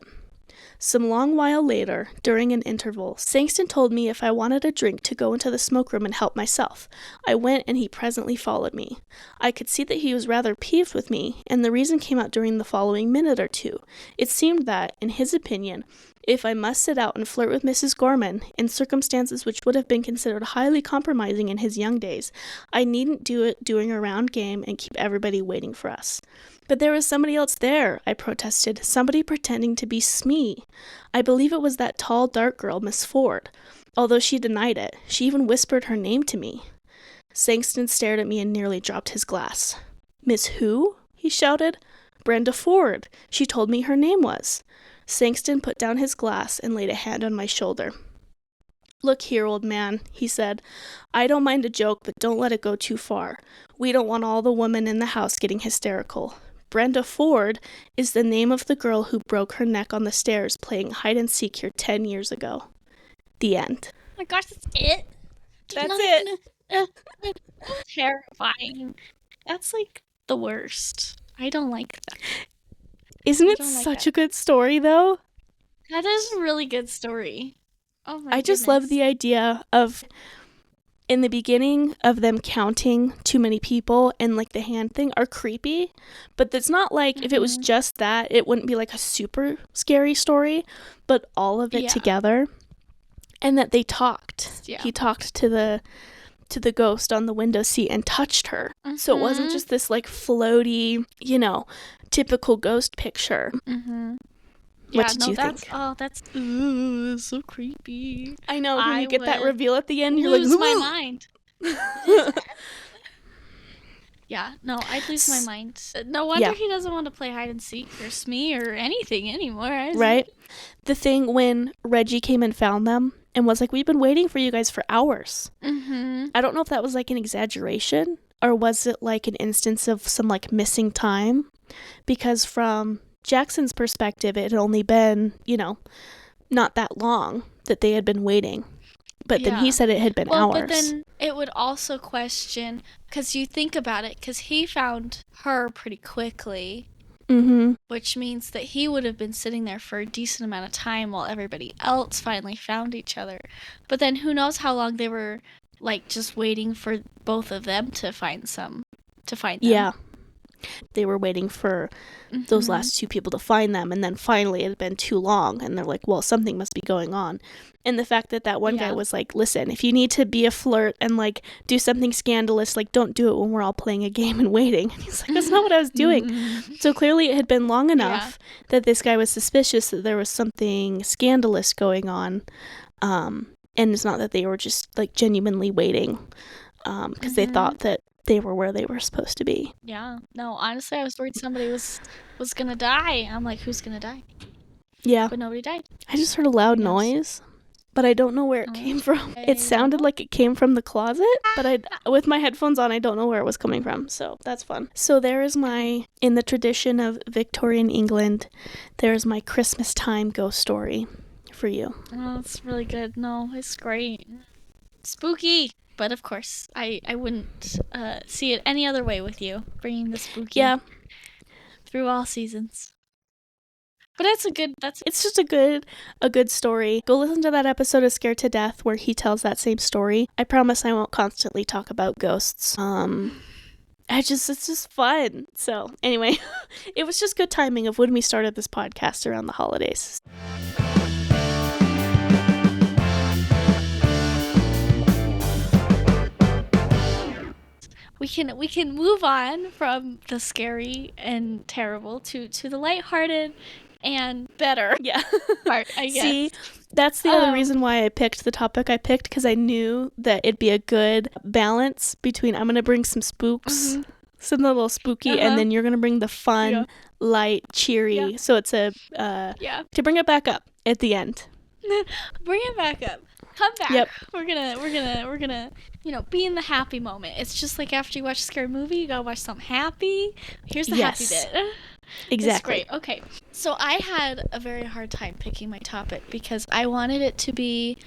Some long while later, during an interval, Sangston told me if I wanted a drink to go into the smoke-room and help myself. I went, and he presently followed me. I could see that he was rather peeved with me, and the reason came out during the following minute or two. It seemed that, in his opinion, if I must sit out and flirt with Mrs. Gorman, in circumstances which would have been considered highly compromising in his young days, I needn't do it doing a round game and keep everybody waiting for us. "But there was somebody else there," I protested, "somebody pretending to be Smee. I believe it was that tall, dark girl, Miss Ford. Although she denied it, she even whispered her name to me." Sangston stared at me and nearly dropped his glass. "Miss who?" he shouted. "Brenda Ford. She told me her name was." Sangston put down his glass and laid a hand on my shoulder. "Look here, old man," he said. "I don't mind a joke, but don't let it go too far. We don't want all the women in the house getting hysterical. Brenda Ford is the name of the girl who broke her neck on the stairs playing hide-and-seek here 10 years ago. The end." Oh my gosh, that's it? That's it. Terrifying. That's like the worst. I don't like that. Isn't it such a good story, though? That is a really good story. Oh my I just love the idea of, in the beginning, of them counting too many people and like the hand thing are creepy, but it's not like if it was just that, it wouldn't be like a super scary story, but all of it together, and that they talked. Yeah. He talked to the ghost on the window seat and touched her. So it wasn't just this like floaty, typical ghost picture. What did you think? Oh, that's so creepy. I know, when you get that reveal at the end, you're like, lose my mind. Yeah, no, I'd lose my mind. No wonder he doesn't want to play hide and seek or Smee or anything anymore. Right? The thing when Reggie came and found them and was like, we've been waiting for you guys for hours. I don't know if that was like an exaggeration or was it like an instance of some like missing time, because from Jackson's perspective, it had only been, not that long that they had been waiting. But then he said it had been hours. But then it would also question, because you think about it, because he found her pretty quickly, which means that he would have been sitting there for a decent amount of time while everybody else finally found each other. But then who knows how long they were like just waiting for both of them to find them. Yeah. They were waiting for those last two people to find them, and then finally it had been too long, and they're like, well, something must be going on. And the fact that one guy was like, listen, if you need to be a flirt and like do something scandalous, like don't do it when we're all playing a game and waiting. And he's like, that's not what I was doing. So clearly it had been long enough that this guy was suspicious that there was something scandalous going on. And it's not that they were just like genuinely waiting because they thought that they were where they were supposed to be. Yeah. No, honestly, I was worried somebody was gonna die. I'm like, who's gonna die? Yeah. But nobody died. I just heard a loud noise, but I don't know where it came from. It sounded like it came from the closet, but with my headphones on, I don't know where it was coming from. So that's fun. So there is in the tradition of Victorian England, there is my Christmas time ghost story for you. Oh, it's really good. No, it's great. Spooky. But of course, I wouldn't see it any other way with you, bringing the spooky through all seasons. But it's just a good story. Go listen to that episode of Scared to Death where he tells that same story. I promise I won't constantly talk about ghosts. It's just fun. So anyway, it was just good timing of when we started this podcast around the holidays. We can move on from the scary and terrible to the lighthearted and better part, I guess. See, that's the other reason why I picked the topic I picked, because I knew that it'd be a good balance between I'm going to bring some spooks, something a little spooky, and then you're going to bring the fun, light, cheery. So it's to bring it back up at the end. Bring it back up. Come back. Yep. We're gonna, be in the happy moment. It's just like after you watch a scary movie, you gotta watch something happy. Here's the happy bit. Exactly. It's great. Okay. So I had a very hard time picking my topic because I wanted it to be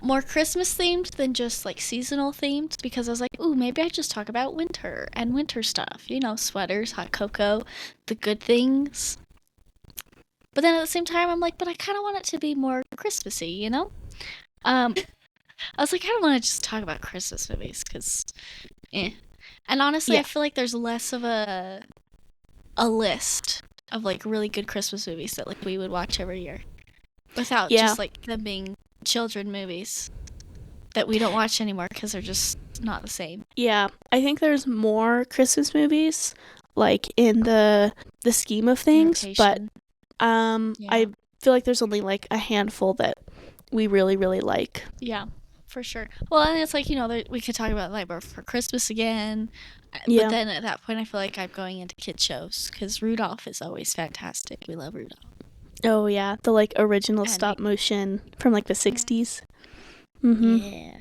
more Christmas themed than just like seasonal themed, because I was like, ooh, maybe I just talk about winter and winter stuff. Sweaters, hot cocoa, the good things. But then at the same time, I'm like, but I kind of want it to be more Christmassy, I was like, I don't want to just talk about Christmas movies because, And honestly, I feel like there's less of a list of like really good Christmas movies that like we would watch every year, without just like them being children movies that we don't watch anymore because they're just not the same. Yeah, I think there's more Christmas movies like in the scheme of things, but I feel like there's only like a handful that we really, really like. Yeah, for sure. Well, and it's like, we could talk about Nightmare for Christmas again. But then at that point, I feel like I'm going into kid shows because Rudolph is always fantastic. We love Rudolph. Oh, yeah. The like original stop motion from like the 60s. Yeah.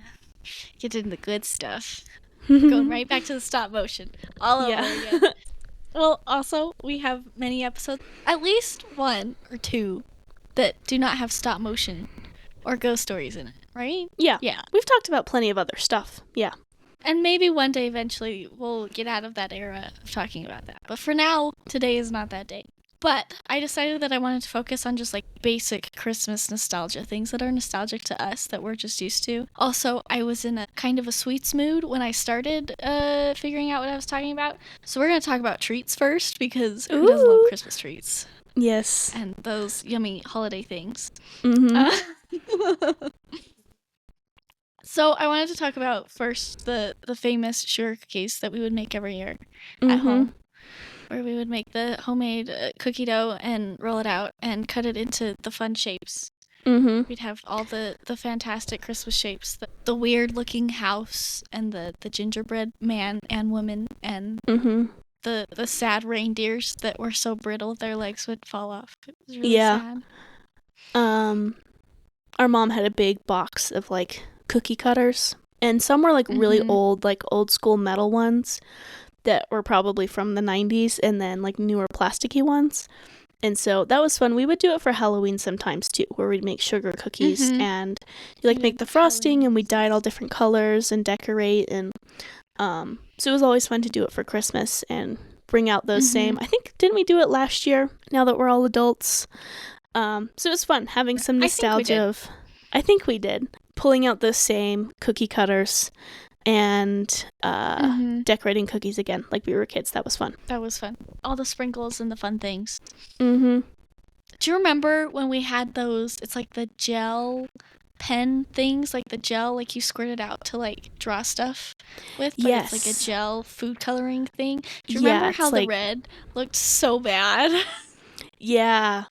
Get into the good stuff. Going right back to the stop motion. All over again. Well, also, we have many episodes, at least one or two, that do not have stop motion or ghost stories in it, right? Yeah. We've talked about plenty of other stuff. Yeah. And maybe one day eventually we'll get out of that era of talking about that. But for now, today is not that day. But I decided that I wanted to focus on just like basic Christmas nostalgia, things that are nostalgic to us that we're just used to. Also, I was in a kind of a sweets mood when I started figuring out what I was talking about. So we're going to talk about treats first, because who doesn't love Christmas treats? Yes. And those yummy holiday things. So I wanted to talk about first the famous sugar cookies that we would make every year at home, where we would make the homemade cookie dough and roll it out and cut it into the fun shapes. We'd have all the fantastic Christmas shapes, the weird looking house and the gingerbread man and woman and the sad reindeers that were so brittle their legs would fall off. It was really sad. Our mom had a big box of like cookie cutters, and some were like really old, like old school metal ones that were probably from the 90s, and then like newer plasticky ones. And so that was fun. We would do it for Halloween sometimes too, where we'd make sugar cookies and you like make the frosting and we dye it all different colors and decorate, and so it was always fun to do it for Christmas and bring out those same. I think, didn't we do it last year now that we're all adults? So it was fun having some nostalgia of, I think we did, pulling out those same cookie cutters and decorating cookies again like we were kids. That was fun. All the sprinkles and the fun things. Do you remember when we had those, it's like the gel pen things, like the gel like you squirted out to like draw stuff with, but it's like a gel food coloring thing? Do you remember how the red looked so bad? Yeah,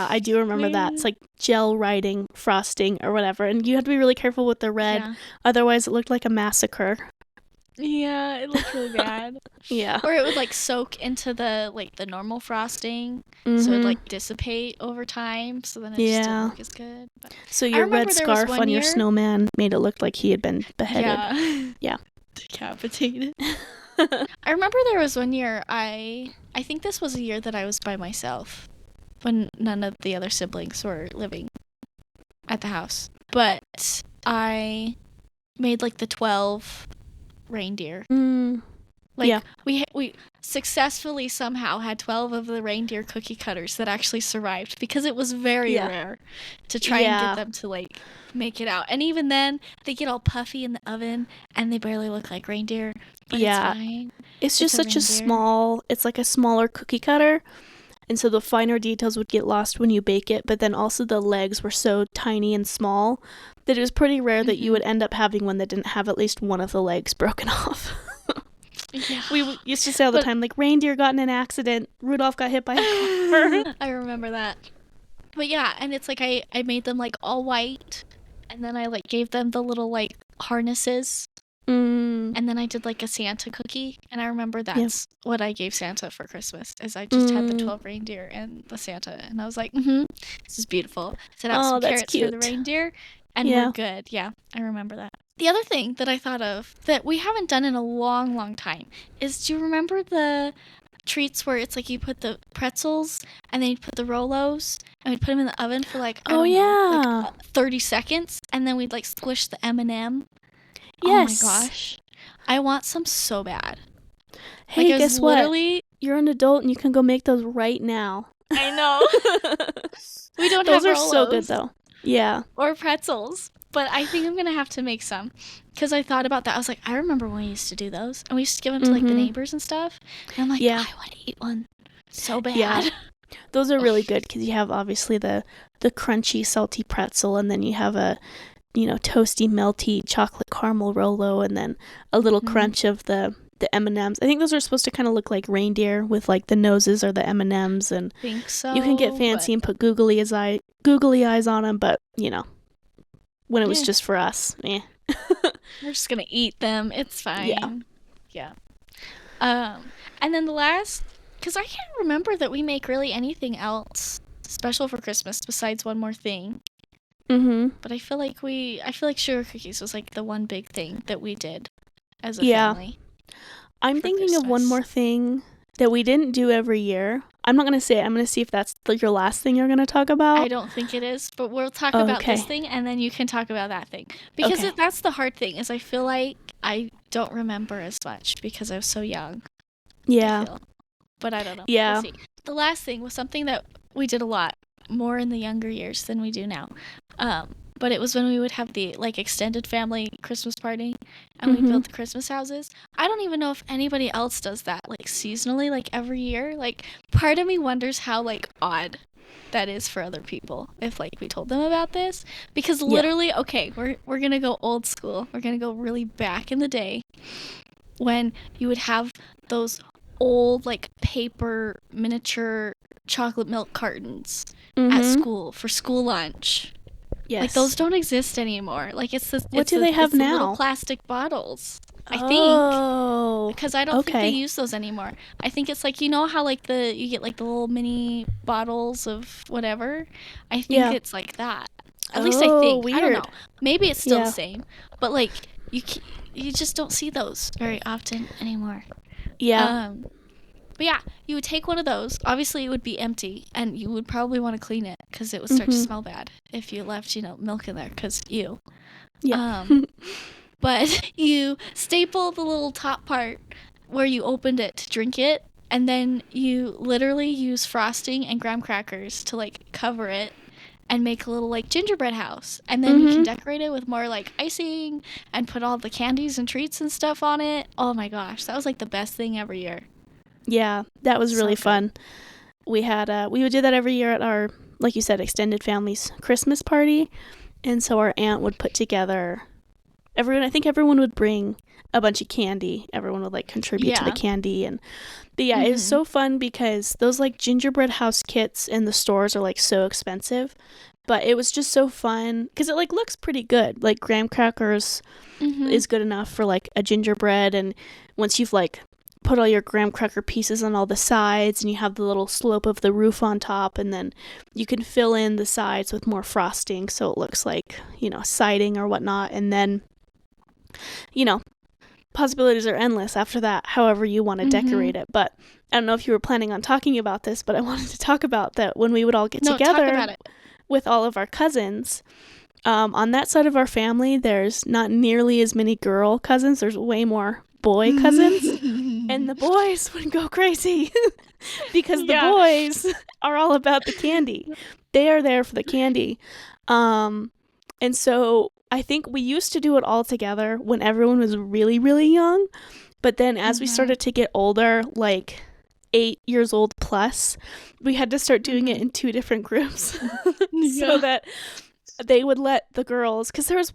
I do remember that. It's like gel writing, frosting, or whatever. And you had to be really careful with the red. Otherwise, it looked like a massacre. Yeah, it looked really bad. Or it would like soak into the like the normal frosting, so it would like dissipate over time, so then it just didn't look as good. But so your red scarf on your snowman made it look like he had been beheaded. Yeah. Decapitated. I remember there was one year, I think this was a year that I was by myself, when none of the other siblings were living at the house. But I made like the 12 reindeer. We successfully somehow had 12 of the reindeer cookie cutters that actually survived, because it was very rare to try and get them to like make it out. And even then, they get all puffy in the oven and they barely look like reindeer. But it's fine. It's just such it's like a smaller cookie cutter. And so the finer details would get lost when you bake it, but then also the legs were so tiny and small that it was pretty rare that you would end up having one that didn't have at least one of the legs broken off. We used to say all the time, like, reindeer got in an accident, Rudolph got hit by a car. I remember that. But yeah, and it's like I made them like all white, and then I like gave them the little like harnesses. And then I did like a Santa cookie, and I remember that's what I gave Santa for Christmas, is I just had the 12 reindeer and the Santa, and I was like, this is beautiful. Set out some carrots for the reindeer, and we're good. Yeah, I remember that. The other thing that I thought of that we haven't done in a long, long time is, do you remember the treats where it's like you put the pretzels and then you put the Rolos and we'd put them in the oven for like, like 30 seconds, and then we'd like squish the M&M. Yes. Oh my gosh. I want some so bad. Hey, like, guess what? You're an adult and you can go make those right now. I know. We don't those have Rolos. Those are so good though. Yeah. Or pretzels. But I think I'm going to have to make some. Because I thought about that. I was like, I remember when we used to do those. And we used to give them to like the neighbors and stuff. And I'm like, I want to eat one so bad. Yeah. Those are really good because you have obviously the crunchy, salty pretzel, and then you have a toasty, melty chocolate caramel Rolo, and then a little crunch of the M&Ms. I think those are supposed to kind of look like reindeer with like the noses or the M&Ms, and I think so, you can get fancy and put googly eyes on them, but when it was just for us, we're just gonna eat them. It's fine. Yeah. And then the last, because I can't remember that we make really anything else special for Christmas besides one more thing. But I feel like sugar cookies was like the one big thing that we did as a family. I'm thinking Christmas. Of one more thing that we didn't do every year. I'm not going to say it. I'm going to see if that's your last thing you're going to talk about. I don't think it is, but we'll talk about this thing and then you can talk about that thing. Because that's the hard thing, is I feel like I don't remember as much because I was so young. Yeah. but I don't know. Yeah. We'll see. The last thing was something that we did a lot more in the younger years than we do now. But it was when we would have the like extended family Christmas party and we'd build the Christmas houses. I don't even know if anybody else does that like seasonally, like every year. Like part of me wonders how like odd that is for other people if like we told them about this, because literally okay, we're gonna go old school. We're gonna go really back in the day when you would have those old like paper miniature chocolate milk cartons at school for school lunch. Yes. Like those don't exist anymore. Like it's the What do they have now? Little plastic bottles. I think because I don't think they use those anymore. I think it's like, you know how like you get like the little mini bottles of whatever. I think it's like that. At least I think. Weird. I don't know. Maybe it's still the same, but like you just don't see those very often anymore. Yeah. But yeah, you would take one of those. Obviously, it would be empty, and you would probably want to clean it because it would start to smell bad if you left, milk in there. Because ew. Yeah. But you staple the little top part where you opened it to drink it, and then you literally use frosting and graham crackers to like cover it and make a little like gingerbread house, and then you can decorate it with more like icing and put all the candies and treats and stuff on it. Oh my gosh, that was like the best thing every year. Yeah, that was really fun. We would do that every year at our, like you said, extended family's Christmas party. And so our aunt would put together I think everyone would bring a bunch of candy. Everyone would like contribute to the candy. But yeah, it was so fun because those like gingerbread house kits in the stores are like so expensive. But it was just so fun because it like looks pretty good. Like graham crackers is good enough for like a gingerbread. And once you've like put all your graham cracker pieces on all the sides and you have the little slope of the roof on top, and then you can fill in the sides with more frosting so it looks like, siding or whatnot. And then, possibilities are endless after that, however you want to decorate it. But I don't know if you were planning on talking about this, but I wanted to talk about that when we would all get together with all of our cousins. On that side of our family, there's not nearly as many girl cousins. There's way more boy cousins. And the boys would go crazy because the boys are all about the candy. They are there for the candy. And so I think we used to do it all together when everyone was really, really young. But then as we started to get older, like 8 years old plus, we had to start doing it in 2 different groups so that they would let the girls, because there was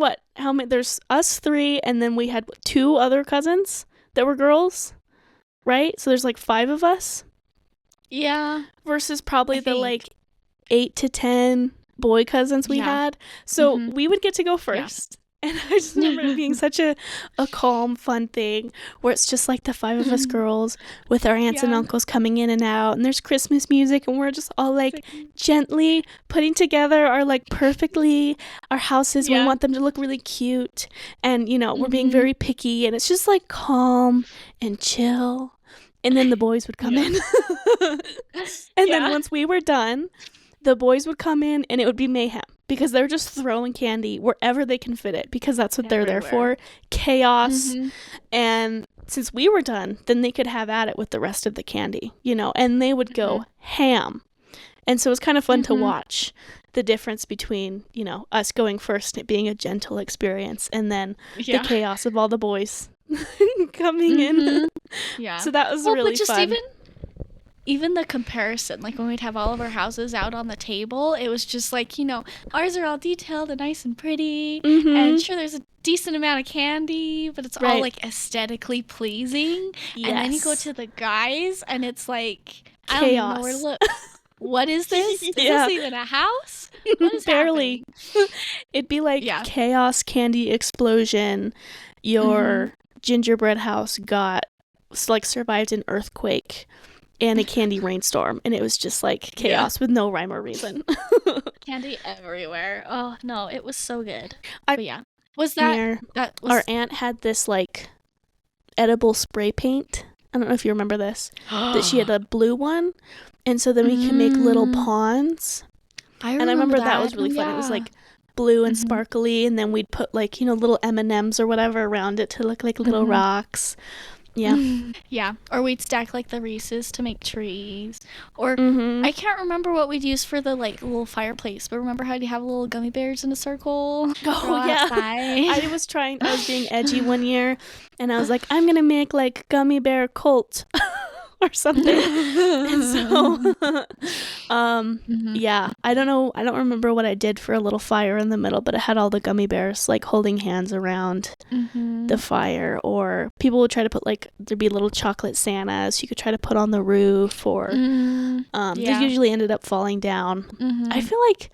there's us 3, and then we had 2 other cousins that were girls, right? So there's like 5 of us. Yeah. Versus probably the like 8 to 10 boy cousins we had. So we would get to go first. And I just remember it being such a calm, fun thing where it's just like the 5 of us girls with our aunts and uncles coming in and out, and there's Christmas music, and we're just all like gently putting together our like our houses. We want them to look really cute, and we're being very picky, and it's just like calm and chill. And then the boys would come in. And then once we were done, the boys would come in and it would be mayhem because they're just throwing candy wherever they can fit it because that's what they're there for. Chaos. And since we were done, then they could have at it with the rest of the candy, and they would go ham. And so it was kind of fun to watch the difference between, us going first, it being a gentle experience, and then the chaos of all the boys coming in. Yeah. So that was really fun. Even the comparison, like when we'd have all of our houses out on the table, it was just like, ours are all detailed and nice and pretty, and sure, there's a decent amount of candy, but it's all like aesthetically pleasing. And then you go to the guys and it's like chaos. I don't even know where to look. What is this? Is this even a house? What is barely happening? It'd be like chaos, candy explosion. Your gingerbread house survived an earthquake and a candy rainstorm, and it was just like chaos with no rhyme or reason. Candy everywhere. Oh no, it was so good. Was our aunt had this like edible spray paint. I don't know if you remember this. That she had a blue one, and so then we could make little ponds. I remember that was really fun. It was like blue and sparkly, and then we'd put like little M&Ms or whatever around it to look like little rocks. Yeah. Yeah. Or we'd stack like the Reese's to make trees. Or Mm-hmm. I can't remember what we'd use for the like little fireplace, but remember how you have little gummy bears in a circle? Oh, yeah. Outside? I was being edgy one year, and I was like, I'm going to make like gummy bear cult or something. And so, yeah, I don't remember what I did for a little fire in the middle, but it had all the gummy bears like holding hands around the fire, or people would try to put like, there'd be little chocolate Santas you could try to put on the roof, or they usually ended up falling down. I feel like,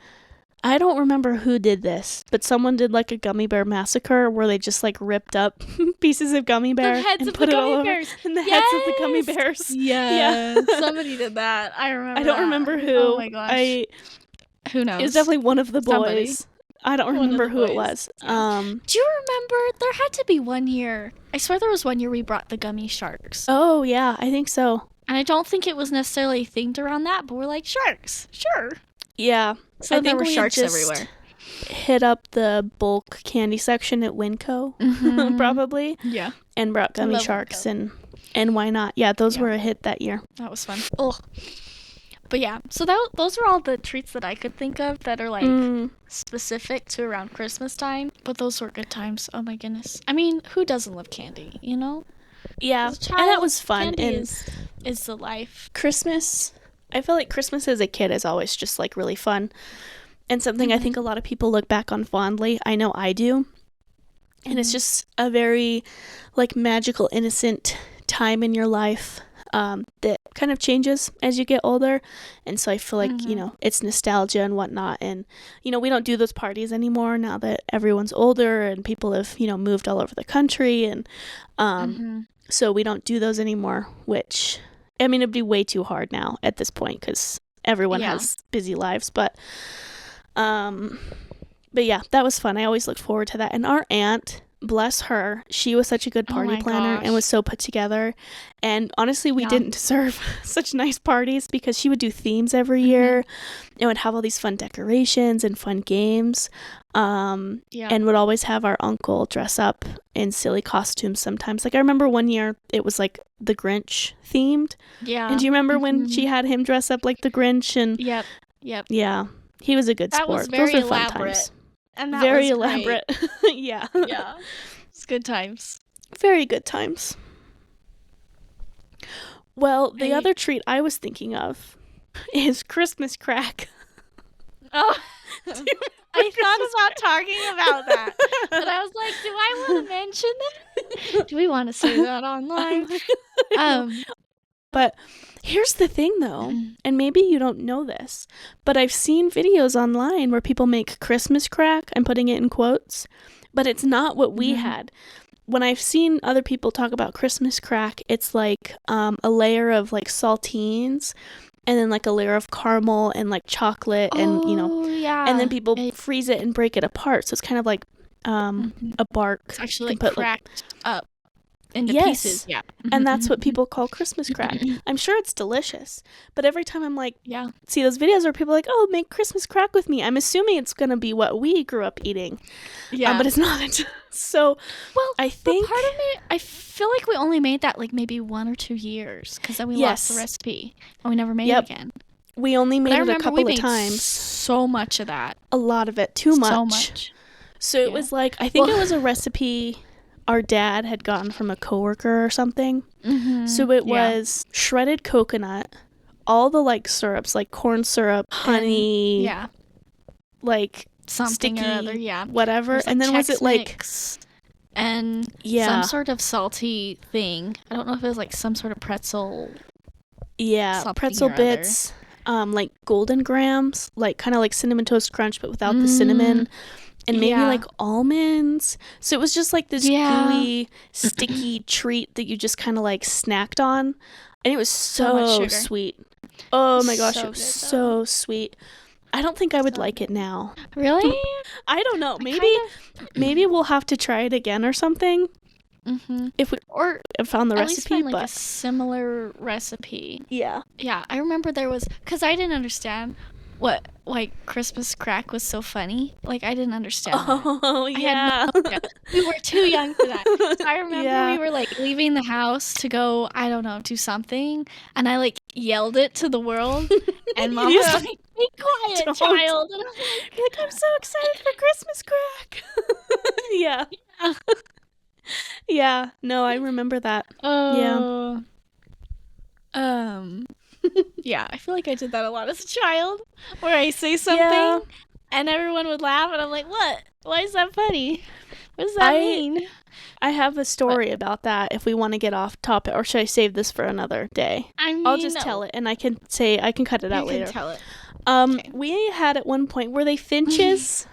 I don't remember who did this, but someone did like a gummy bear massacre where they just like ripped up pieces of gummy bear and put it all over and the heads of the gummy bears. Yeah. Somebody did that. I remember. I don't remember who. Oh my gosh. Who knows? It was definitely one of the boys. Somebody. I don't remember who it was. Yeah. Do you remember? There had to be one year. I swear there was one year we brought the gummy sharks. Oh yeah, I think so. And I don't think it was necessarily themed around that, but we're like, sharks, sure. Yeah. So there were sharks everywhere. Hit up the bulk candy section at Winco, probably. Yeah. And brought gummy sharks and why not? Yeah, those were a hit that year. That was fun. Oh. But yeah, so those are all the treats that I could think of that are like specific to around Christmas time. But those were good times. Oh my goodness. I mean, who doesn't love candy, you know? Yeah. And that was fun. Candy is the life. Christmas, I feel like Christmas as a kid is always just like really fun. And something I think a lot of people look back on fondly. I know I do. And it's just a very like magical, innocent time in your life that kind of changes as you get older. And so I feel like, you know, it's nostalgia and whatnot. And, you know, we don't do those parties anymore now that everyone's older and people have, you know, moved all over the country. And so we don't do those anymore, which, I mean, it'd be way too hard now at this point because everyone has busy lives. But yeah, that was fun. I always looked forward to that. And our aunt, bless her, she was such a good party planner and was so put together. And honestly, we didn't deserve such nice parties because she would do themes every year and would have all these fun decorations and fun games. And would always have our uncle dress up in silly costumes sometimes. Like I remember one year it was like the Grinch themed. Yeah. And do you remember when she had him dress up like the Grinch? And Yep. Yeah. He was a good sport. Was very Those were elaborate. Fun times. And that very was elaborate. Yeah. Yeah. It's good times. Very good times. Well, the other treat I was thinking of is Christmas crack. Oh. I thought about talking about that. But I was like, do I want to mention that? Do we want to say that online? But here's the thing, though, and maybe you don't know this, but I've seen videos online where people make Christmas crack. I'm putting it in quotes, but it's not what we had. When I've seen other people talk about Christmas crack, it's like a layer of like saltines and then like a layer of caramel and like chocolate and, you know, and then people freeze it and break it apart. So it's kind of like a bark. It's actually like cracked up into pieces. Yeah. And that's what people call Christmas crack. I'm sure it's delicious. But every time I'm like, see those videos where people are like, oh, make Christmas crack with me. I'm assuming it's going to be what we grew up eating. Yeah. But it's not. So, well, I think part of me, I feel like we only made that like maybe 1 or 2 years because then we lost the recipe and we never made it again. We only made it a couple of times. So much of that. A lot of it. Too much. So much. So it was like, I think it was a recipe our dad had gotten from a coworker or something. So it was shredded coconut, all the like syrups, like corn syrup, honey, like something sticky, or other, whatever. And then was it like and some sort of salty thing? I don't know if it was like some sort of pretzel. Yeah, pretzel bits, like golden grams, like kind of like cinnamon toast crunch, but without the cinnamon. And maybe like almonds. So it was just like this gooey, sticky treat that you just kind of like snacked on. And it was so sweet. Oh my gosh, it was so sweet. I don't think I would like it now. Really? I don't know. Maybe we'll have to try it again or something. If we found the recipe, find, like, a similar recipe. Yeah. Yeah, I remember there was, because I didn't understand why Christmas crack was so funny. Like, I didn't understand that. Oh, I yeah. had no idea. We were too young for that. So I remember Yeah. we were like leaving the house to go, I don't know, do something, and I like yelled it to the world, and Mom was Yeah. like, "Be quiet, Don't. child." And I was Like, I'm so excited for Christmas crack. Yeah. like, Yeah. No, I remember that. "Oh, yeah." I feel like I did that a lot as a child, where I say something, Yeah. and everyone would laugh, and I'm like, "What? Why is that funny? What does that mean?" I have a story about that if we want to get off topic, or should I save this for another day? I mean, I'll just tell it, and I can cut it out you later. can tell it. We had at one point, were they finches?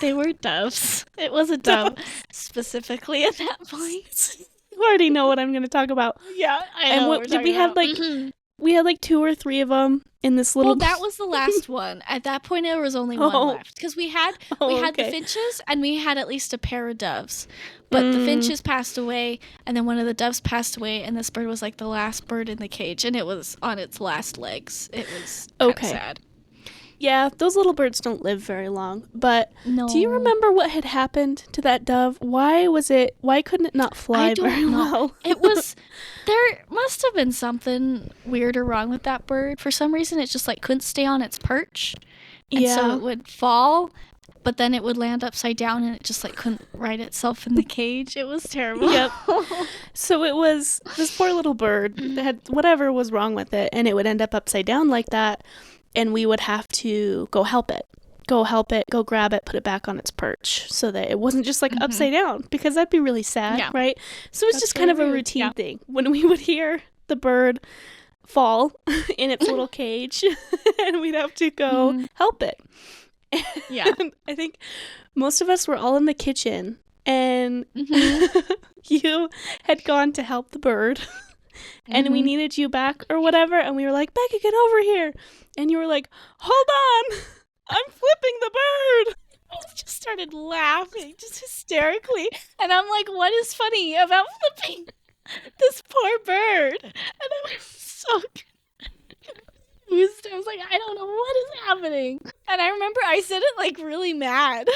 They were doves. It was a dove specifically at that point. You already know what I'm going to talk about. Yeah, I know. And what we're talking we had about. we had like 2 or 3 of them in this little. Well, that was the last one. At that point, there was only one left because we had the finches and we had at least a pair of doves. But the finches passed away, and then one of the doves passed away, and this bird was like the last bird in the cage, and it was on its last legs. It was kind of sad. Yeah, those little birds don't live very long. But No. do you remember what had happened to that dove? Why couldn't it not fly very well? It was, there must have been something weird or wrong with that bird. For some reason, it just like couldn't stay on its perch. And so it would fall, but then it would land upside down, and it just like couldn't right itself in the cage. It was terrible. Yep. So it was this poor little bird that had whatever was wrong with it, and it would end up upside down like that. And we would have to go help it, go grab it, put it back on its perch so that it wasn't just like upside down, because that'd be really sad, right? So it was just kind of a routine thing when we would hear the bird fall in its little cage and we'd have to go help it. And I think most of us were all in the kitchen, and you had gone to help the bird. And we needed you back or whatever, and we were like, Becca, get over here. And you were like, hold on, I'm flipping the bird. I just started laughing, just hysterically. And I'm like, what is funny about flipping this poor bird? And I was so confused. I was like, I don't know what is happening. And I remember I said it like really mad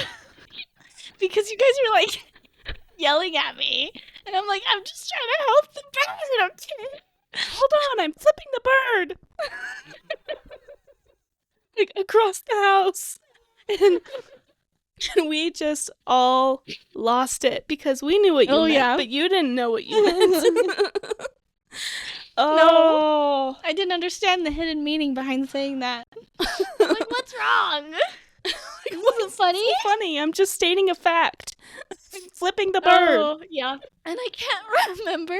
because you guys were like yelling at me. And I'm like, I'm just trying to help the bird, okay? Hold on, I'm flipping the bird. Like across the house. And we just all lost it because we knew what you meant, but you didn't know what you meant. No, I didn't understand the hidden meaning behind saying that. Like, what's wrong? Like, what's funny? Funny. I'm just stating a fact. I'm flipping the bird. Oh, yeah. And I can't remember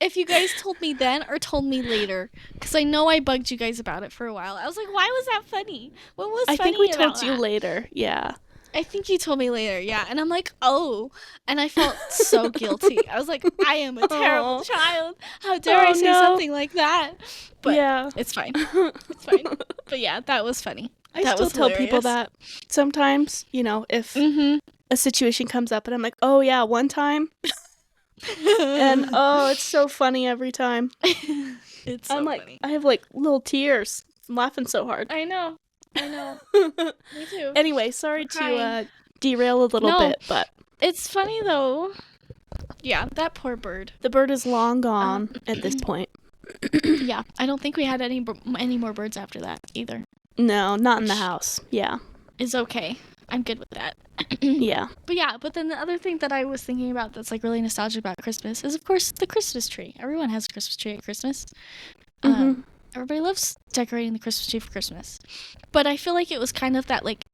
if you guys told me then or told me later, because I know I bugged you guys about it for a while. I was like, why was that funny? What was funny about that? I think we told you later, yeah. I think you told me later, yeah. And I'm like, oh. And I felt so guilty. I was like, I am a terrible child. How dare I say something like that? But it's fine. It's fine. But yeah, that was funny. I still tell people that sometimes, if a situation comes up and I'm like, oh yeah, one time. And it's so funny every time. It's so funny. I have like little tears. I'm laughing so hard. I know. Me too. Anyway, sorry to derail a little bit, but it's funny though. Yeah, that poor bird. The bird is long gone at this point. Yeah, I don't think we had any more birds after that either. No, not in the house. Yeah. It's okay. I'm good with that. Yeah. But then the other thing that I was thinking about that's like really nostalgic about Christmas is, of course, the Christmas tree. Everyone has a Christmas tree at Christmas. Everybody loves decorating the Christmas tree for Christmas. But I feel like it was kind of that like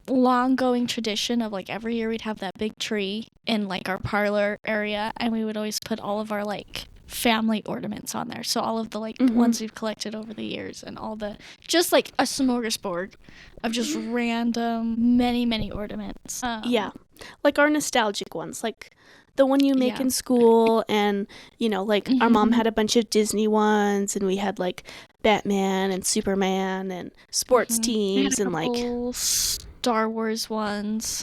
long-going tradition of like every year we'd have that big tree in like our parlor area, and we would always put all of our like family ornaments on there. So all of the like ones we've collected over the years, and all the just like a smorgasbord of just random many ornaments. Yeah, like our nostalgic ones, like the one you make in school, and like our mom had a bunch of Disney ones, and we had like Batman and Superman and sports teams and like Star Wars ones.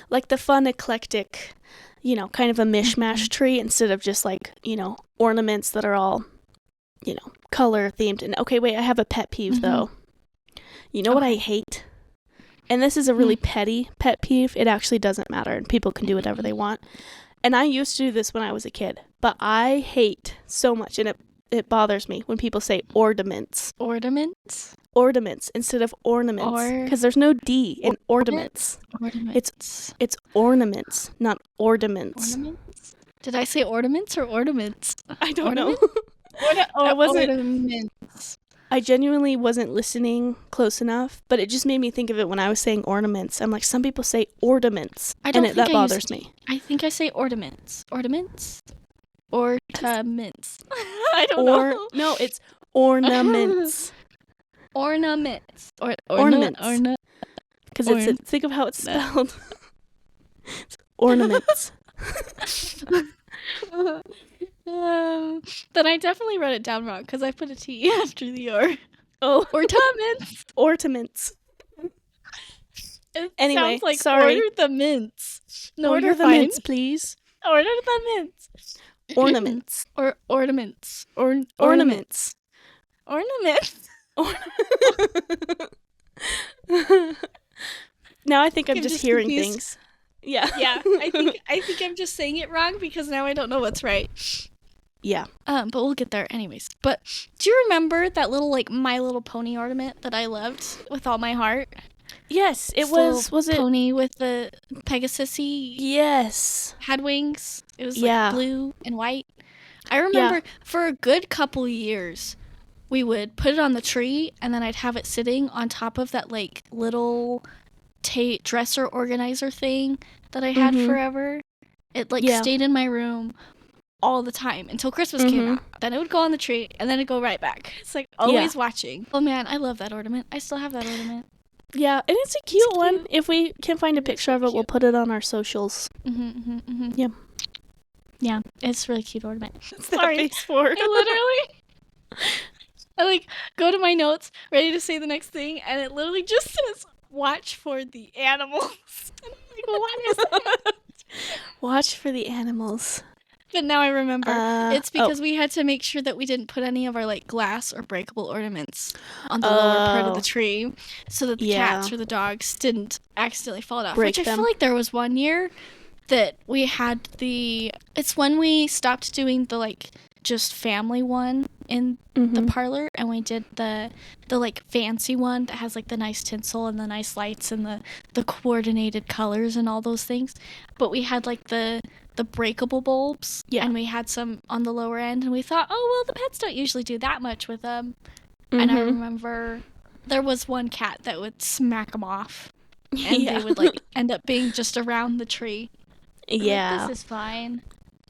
Like the fun eclectic, kind of a mishmash tree instead of just like, ornaments that are all, color themed. And okay, wait, I have a pet peeve though. You know what I hate? And this is a really petty pet peeve. It actually doesn't matter, and people can do whatever they want. And I used to do this when I was a kid, but I hate so much, and it bothers me when people say ornaments. Ornaments? Ornaments instead of ornaments, because there's no D in ornaments. Ornaments. It's ornaments, not ornaments. Ornaments? Did I say ornaments or ornaments? I don't know. I wasn't. Ornaments. I genuinely wasn't listening close enough, but it just made me think of it when I was saying ornaments. I'm like, some people say ornaments, that bothers me. I think I say ornaments. Ornaments? Ornaments. I don't know. No, it's ornaments. Ornaments. Ornaments. Because think of how it's spelled. It's ornaments. Then I definitely wrote it down wrong because I put a T after the R. Oh. Ornaments. Ornaments. It anyway, sounds like sorry. Order the mints. No, order you're the fine. mints, please. Order the mints. Ornaments. Or ornaments. Ornaments. Ornaments. Now I think I'm just hearing confused. things. Yeah. Yeah. I think I'm just saying it wrong because now I don't know what's right. Yeah. But we'll get there anyways. But do you remember that little like My Little Pony ornament that I loved with all my heart? Yes, it was it pony with the Pegasus-y? Yes. Had wings. It was like blue and white. I remember for a good couple years we would put it on the tree and then I'd have it sitting on top of that like little dresser organizer thing that I had forever. It like stayed in my room all the time until Christmas came out. Then it would go on the tree and then it'd go right back. It's like always watching. Oh man, I love that ornament. I still have that ornament. Yeah, and it's a cute one. If we can find a picture of it, we'll put it on our socials. Yeah. Yeah, it's a really cute ornament. Sorry. Face for. I like go to my notes, ready to say the next thing, and it literally just says, "Watch for the animals." And I'm like, what is that? Watch for the animals. But now I remember. It's because we had to make sure that we didn't put any of our like glass or breakable ornaments on the lower part of the tree so that the cats or the dogs didn't accidentally fall off. Which I feel like there was one year that we had it's when we stopped doing the like just family one in the parlor and we did the like fancy one that has like the nice tinsel and the nice lights and the coordinated colors and all those things. But we had like the breakable bulbs and we had some on the lower end and we thought, oh well, the pets don't usually do that much with them. And I remember there was one cat that would smack them off and they would like end up being just around the tree. Yeah. Like, this is fine.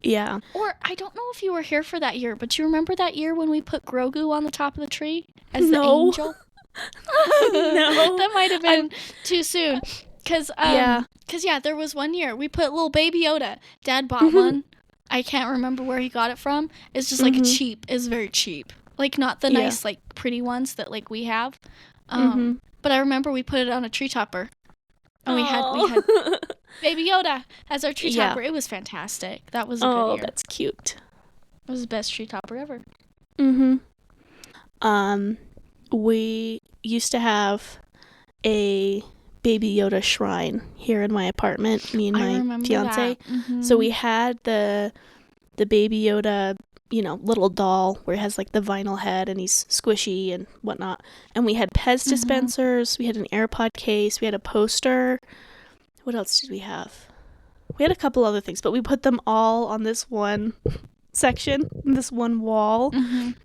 Yeah. Or I don't know if you were here for that year, but you remember that year when we put Grogu on the top of the tree as the angel? No. That might have been too soon. Because there was one year we put little Baby Yoda. Dad bought one. I can't remember where he got it from. It's just like it's very cheap. Like not the nice like pretty ones that like we have. But I remember we put it on a tree topper. And we had Baby Yoda as our tree topper. It was fantastic. That was a good year. Oh, that's cute. It was the best tree topper ever. We used to have a Baby Yoda shrine here in my apartment, me and my fiance. So we had the Baby Yoda, little doll where it has like the vinyl head and he's squishy and whatnot. And we had Pez dispensers, we had an AirPod case, we had a poster. What else did we have? We had a couple other things, but we put them all on this one section, this one wall.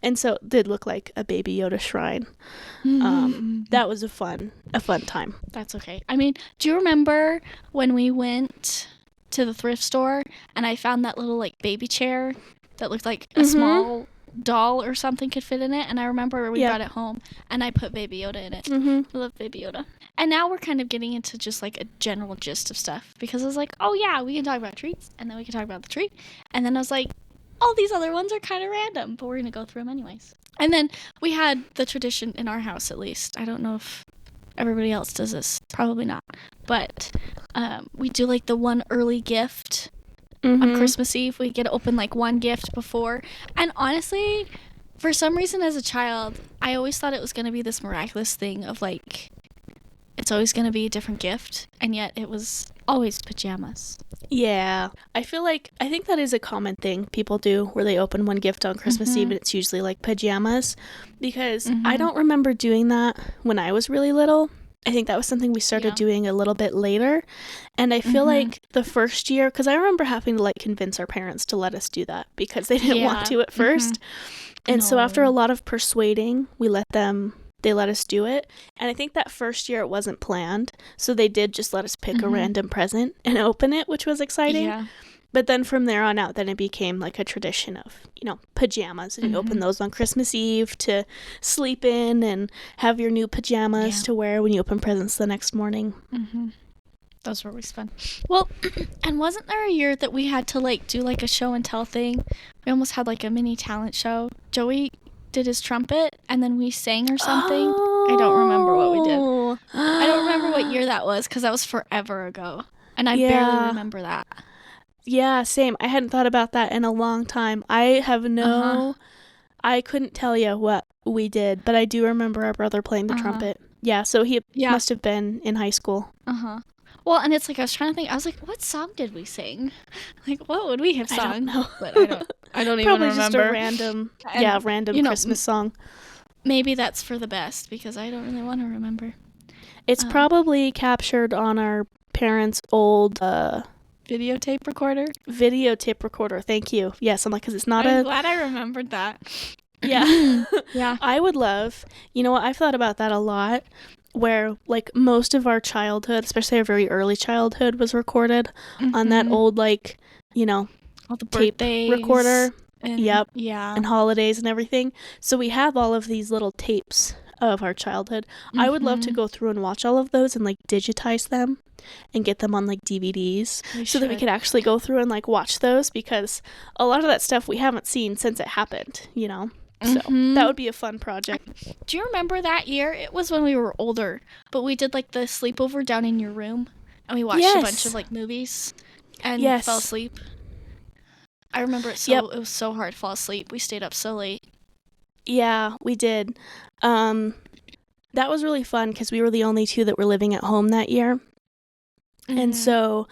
And so it did look like a Baby Yoda shrine. That was a fun time. That's okay. I mean, do you remember when we went to the thrift store and I found that little like baby chair that looked like a small doll or something could fit in it? And I remember we brought it home and I put Baby Yoda in it. I love Baby Yoda. And now we're kind of getting into just like a general gist of stuff because I was like, oh yeah, we can talk about treats and then we can talk about the tree. And then I was like, all these other ones are kind of random, but we're going to go through them anyways. And then we had the tradition in our house, at least. I don't know if everybody else does this. Probably not. But we do like the one early gift on Christmas Eve. We get to open like one gift before. And honestly, For some reason, as a child, I always thought it was going to be this miraculous thing of like, it's always going to be a different gift, and yet it was always pajamas. Yeah. I think that is a common thing people do where they open one gift on Christmas Eve and it's usually like pajamas, because I don't remember doing that when I was really little. I think that was something we started doing a little bit later. And I feel like the first year, because I remember having to like convince our parents to let us do that because they didn't want to at first. And so after a lot of persuading, they let us do it. And I think that first year it wasn't planned. So they did just let us pick a random present and open it, which was exciting. Yeah. But then from there on out, then it became like a tradition of, pajamas. And you open those on Christmas Eve to sleep in and have your new pajamas to wear when you open presents the next morning. Those were always fun. Well, and wasn't there a year that we had to like do like a show and tell thing? We almost had like a mini talent show. Joey did his trumpet and then we sang or something. I don't remember what we did. I don't remember what year that was because that was forever ago. And I barely remember that. Yeah, same. I hadn't thought about that in a long time. I couldn't tell you what we did, but I do remember our brother playing the trumpet. Yeah, so he must have been in high school. Well, and it's like I was trying to think. I was like, what song did we sing? Like, what would we have sung? I don't know. But I don't even remember. Probably just a random Christmas song. Maybe that's for the best because I don't really want to remember. It's probably captured on our parents' old videotape recorder. Videotape recorder. Thank you. Yes, I'm like, because it's not I'm glad I remembered that. Yeah. Yeah. I would love. You know what? I've thought about that a lot. Where like most of our childhood, especially our very early childhood, was recorded on that old all the tape recorder. And holidays and everything. So we have all of these little tapes of our childhood. I would love to go through and watch all of those and like digitize them and get them on like DVDs that we could actually go through and like watch those, because a lot of that stuff we haven't seen since it happened, So that would be a fun project. Do you remember that year? It was when we were older, but we did like the sleepover down in your room and we watched a bunch of like movies and fell asleep. I remember it was so hard to fall asleep. We stayed up so late. Yeah, we did. That was really fun because we were the only two that were living at home that year. And so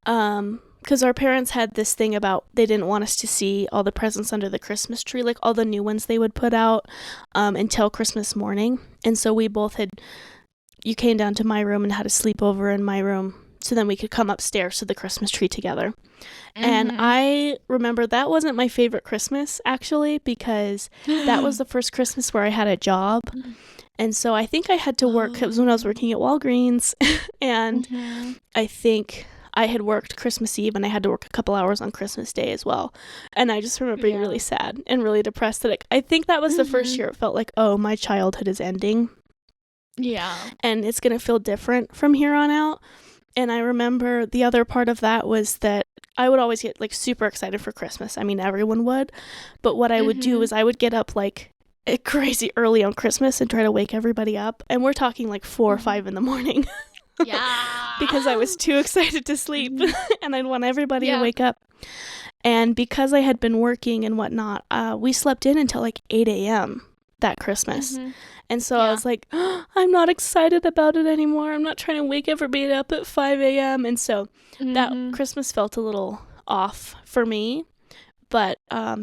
because our parents had this thing about they didn't want us to see all the presents under the Christmas tree, like all the new ones they would put out until Christmas morning. And so you came down to my room and had a sleepover in my room so then we could come upstairs to the Christmas tree together. And I remember that wasn't my favorite Christmas, actually, because that was the first Christmas where I had a job. And so I think I had to work. It was when I was working at Walgreens. And I think I had worked Christmas Eve and I had to work a couple hours on Christmas Day as well. And I just remember being really sad and really depressed that I think that was the first year it felt like, oh, my childhood is ending. Yeah. And it's going to feel different from here on out. And I remember the other part of that was that I would always get like super excited for Christmas. I mean, everyone would. But what I would do is I would get up like crazy early on Christmas and try to wake everybody up. And we're talking like 4 or 5 in the morning. Yeah. Because I was too excited to sleep and I'd want everybody to wake up. And because I had been working and whatnot, we slept in until like 8 a.m. that Christmas. And so I was like, oh, I'm not excited about it anymore. I'm not trying to wake everybody up at 5 a.m. And so that Christmas felt a little off for me. But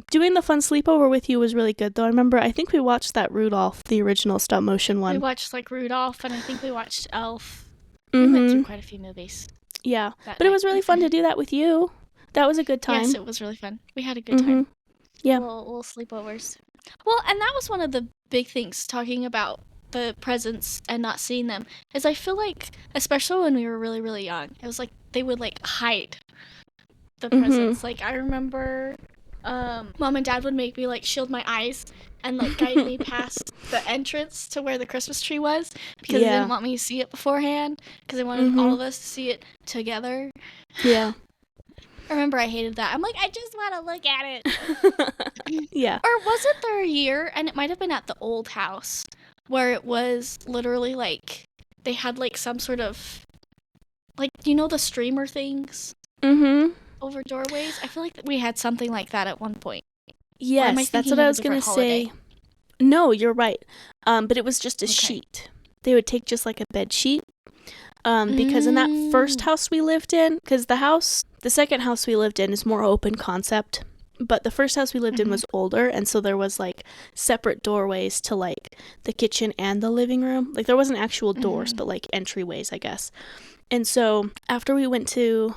doing the fun sleepover with you was really good, though. I think we watched that Rudolph, the original stop motion one. We watched like Rudolph, and I think we watched Elf. We went through quite a few movies. Yeah, but it was really fun to do that with you. That was a good time. Yes, it was really fun. We had a good time. Yeah. Little sleepovers. Well, and that was one of the big things, talking about the presents and not seeing them, is I feel like, especially when we were really, really young, it was like they would like hide the presents. Like I remember Mom and Dad would make me like shield my eyes and like guide me past the entrance to where the Christmas tree was, because they didn't want me to see it beforehand, because they wanted all of us to see it together. Yeah. I remember I hated that. I'm like, I just want to look at it. Yeah. Or wasn't there a year, and it might have been at the old house, where it was literally like they had like some sort of like, the streamer things over doorways? I feel like we had something like that at one point. Yes, that's what I was going to say. No, you're right. But it was just a Okay. sheet. They would take just like a bed sheet. Because in that first house we lived in, because the second house we lived in is more open concept, but the first house we lived in was older, and so there was like separate doorways to like the kitchen and the living room. Like there wasn't actual doors, but like entryways, I guess. And so after we went to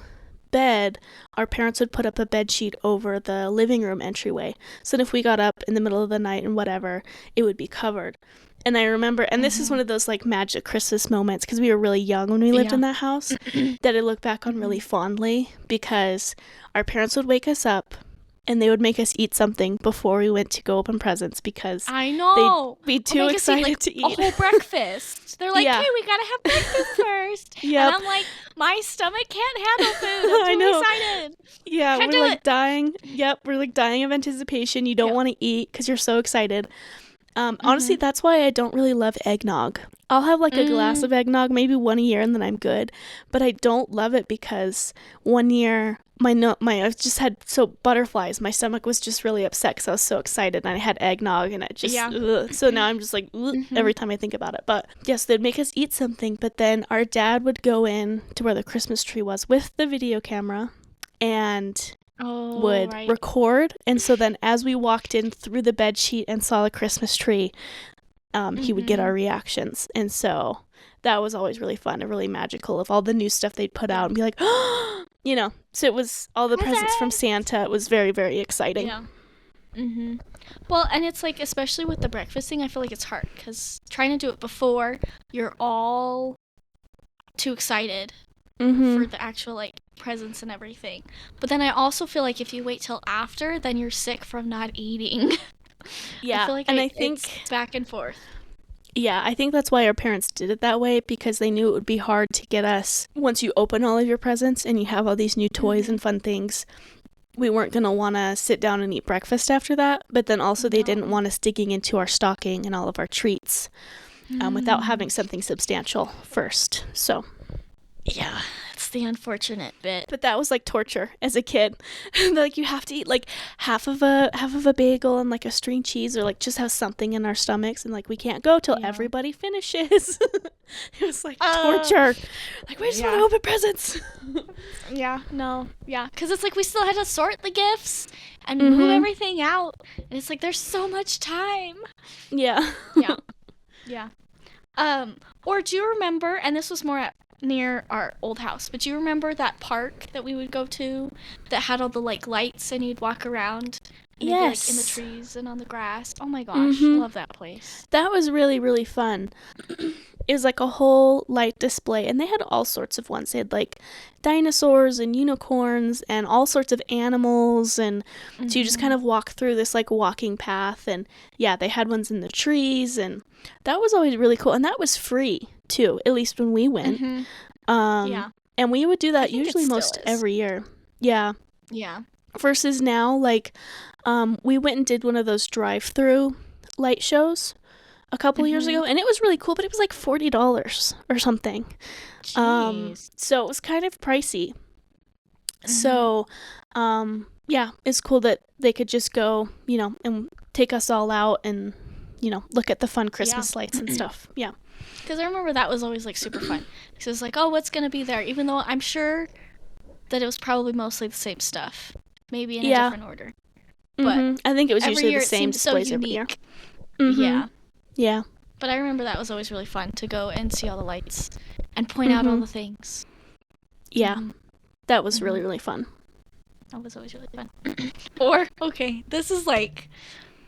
bed, our parents would put up a bed sheet over the living room entryway. So then if we got up in the middle of the night and whatever, it would be covered. And I remember, and this is one of those like magic Christmas moments because we were really young when we lived in that house, that I look back on really fondly because our parents would wake us up and they would make us eat something before we went to go open presents because I know. they'd be too excited to eat. A whole breakfast. They're like, hey, we gotta have breakfast first. Yep. And I'm like, my stomach can't handle food. I'm too excited. Yeah, Can't we're do like it. dying. Yep, we're like dying of anticipation. You don't want to eat because you're so excited. Honestly, that's why I don't really love eggnog. I'll have like a glass of eggnog maybe one a year and then I'm good. But I don't love it because one year I just had butterflies. My stomach was just really upset because I was so excited and I had eggnog and it just so now I'm just like every time I think about it. But yes, they'd make us eat something, but then our dad would go in to where the Christmas tree was with the video camera and would record, and so then as we walked in through the bed sheet and saw the Christmas tree, he would get our reactions, and so that was always really fun and really magical of all the new stuff they'd put out and be like, oh, you know, so it was all the presents from Santa. It was very, very exciting. Yeah. Well, and it's like, especially with the breakfast thing, I feel like it's hard because trying to do it before, you're all too excited for the actual like presents and everything. But then I also feel like if you wait till after, then you're sick from not eating. Yeah, I feel like and I think it's back and forth. Yeah, I think that's why our parents did it that way, because they knew it would be hard to get us, once you open all of your presents and you have all these new toys and fun things, we weren't going to want to sit down and eat breakfast after that. But then also they didn't want us digging into our stocking and all of our treats without having something substantial first. So yeah, it's the unfortunate bit. But that was like torture as a kid. Like you have to eat like half of a bagel and like a string cheese, or like just have something in our stomachs, and like we can't go till everybody finishes. It was like torture. Like we just want to open presents. Because it's like we still had to sort the gifts and move everything out, and it's like there's so much time. Yeah. Or do you remember, and this was more near our old house, but do you remember that park that we would go to that had all the like lights and you'd walk around and it'd be, like, in the trees and on the grass? Oh my gosh, love that place. That was really, really fun. It was like a whole light display, and they had all sorts of ones. They had like dinosaurs and unicorns and all sorts of animals, and so you just kind of walk through this like walking path, and yeah, they had ones in the trees, and that was always really cool, and that was free too, at least when we went. And we would do that usually most every year. Yeah Versus now, like we went and did one of those drive-through light shows a couple years ago, and it was really cool, but it was like $40 or something. So it was kind of pricey. So yeah, it's cool that they could just go, you know, and take us all out and, you know, look at the fun Christmas lights and stuff. Yeah. Because I remember that was always like super fun. Because it was like, oh, what's going to be there? Even though I'm sure that it was probably mostly the same stuff. Maybe in a different order. But I think it was usually the same displays every year. Yeah. But I remember that was always really fun to go and see all the lights and point out all the things. Yeah. That was really, really fun. That was always really fun. Or, okay, this is like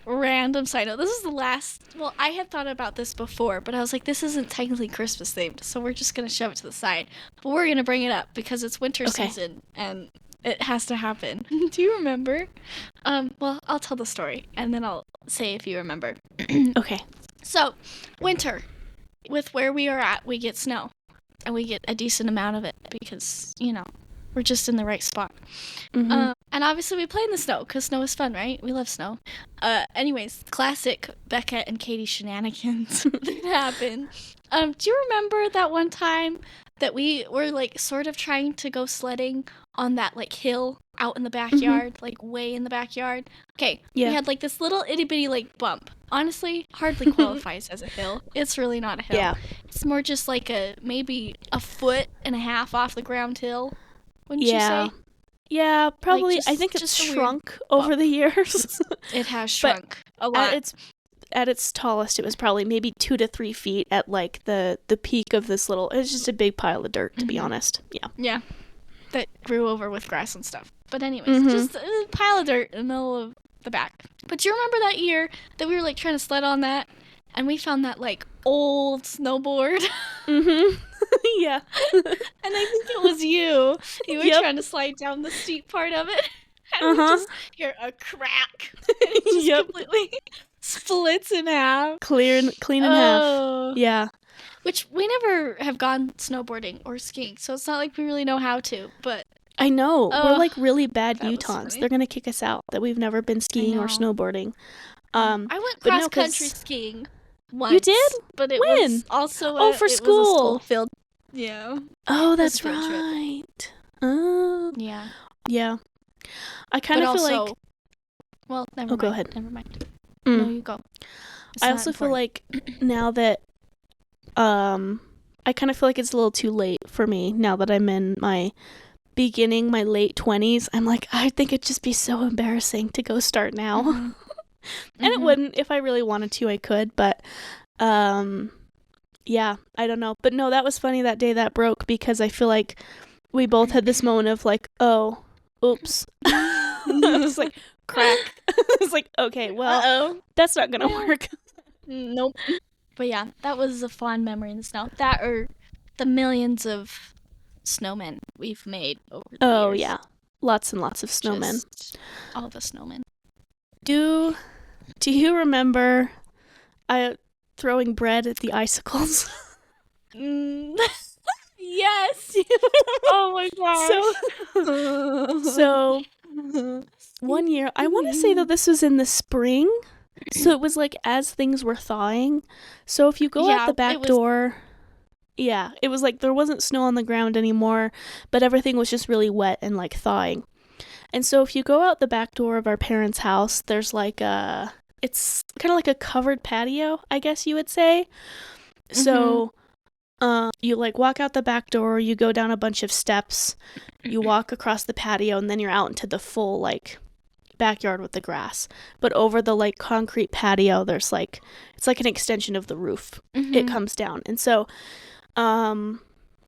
random side note. This is the last, well, I had thought about this before, but I was like, this isn't technically Christmas themed, so we're just going to shove it to the side. But we're going to bring it up because it's winter season and it has to happen. Do you remember? Well, I'll tell the story and then I'll say if you remember. Okay. So, winter. With where we are at, we get snow. And we get a decent amount of it because, you know, we're just in the right spot. And obviously we play in the snow because snow is fun, right? We love snow. Anyways, classic Becca and Katie shenanigans that happen. Do you remember that one time that we were like sort of trying to go sledding on that like hill out in the backyard, like way in the backyard. Okay, we had like this little itty bitty like bump. Honestly, hardly qualifies as a hill. It's really not a hill. Yeah. It's more just like maybe a foot and a half off the ground hill. Wouldn't you say? Yeah, probably. Like I think it's shrunk over the years. It has shrunk a lot. At its tallest, it was probably maybe 2 to 3 feet at like the peak of this little. It's just a big pile of dirt, to be honest. Yeah. Yeah. That grew over with grass and stuff. But anyways, just a pile of dirt in the middle of the back. But do you remember that year that we were like trying to sled on that, and we found that like old snowboard? Yeah. And I think it was you. You were trying to slide down the steep part of it, and we just hear a crack. It just completely splits in half. Clean in half. Yeah. Which we never have gone snowboarding or skiing, so it's not like we really know how to, but I know. We're like really bad Utahns. They're going to kick us out that we've never been skiing or snowboarding. I went cross-country skiing once. You did? But it when? Was also for school. Was a school field. Yeah. Oh, that's right. Oh. Yeah. Yeah. I kind of feel like... Well, never mind. Go ahead. Never mind. No, you go. I also feel like now that... I kind of feel like it's a little too late for me now that I'm in my late 20s. I'm like, I think it'd just be so embarrassing to go start now. And it wouldn't. If I really wanted to, I could. But, yeah, I don't know. But no, that was funny that day that broke because I feel like we both had this moment of like, oh, oops. I was like, crack. I was like, okay, well, that's not going to work. Nope. But yeah, that was a fond memory in the snow. That or the millions of snowmen we've made over the years. Oh, yeah. Lots and lots of snowmen. Just all the snowmen. Do you remember throwing bread at the icicles? Yes. Oh my gosh. So one year, I want to say that this was in the spring. So it was like as things were thawing. So if you go out the back door, it was like there wasn't snow on the ground anymore, but everything was just really wet and like thawing. And so if you go out the back door of our parents' house, there's like it's kind of like a covered patio, I guess you would say. So you like walk out the back door, you go down a bunch of steps, you walk across the patio, and then you're out into the full like backyard with the grass. But over the like concrete patio, there's like it's like an extension of the roof. It comes down. And so in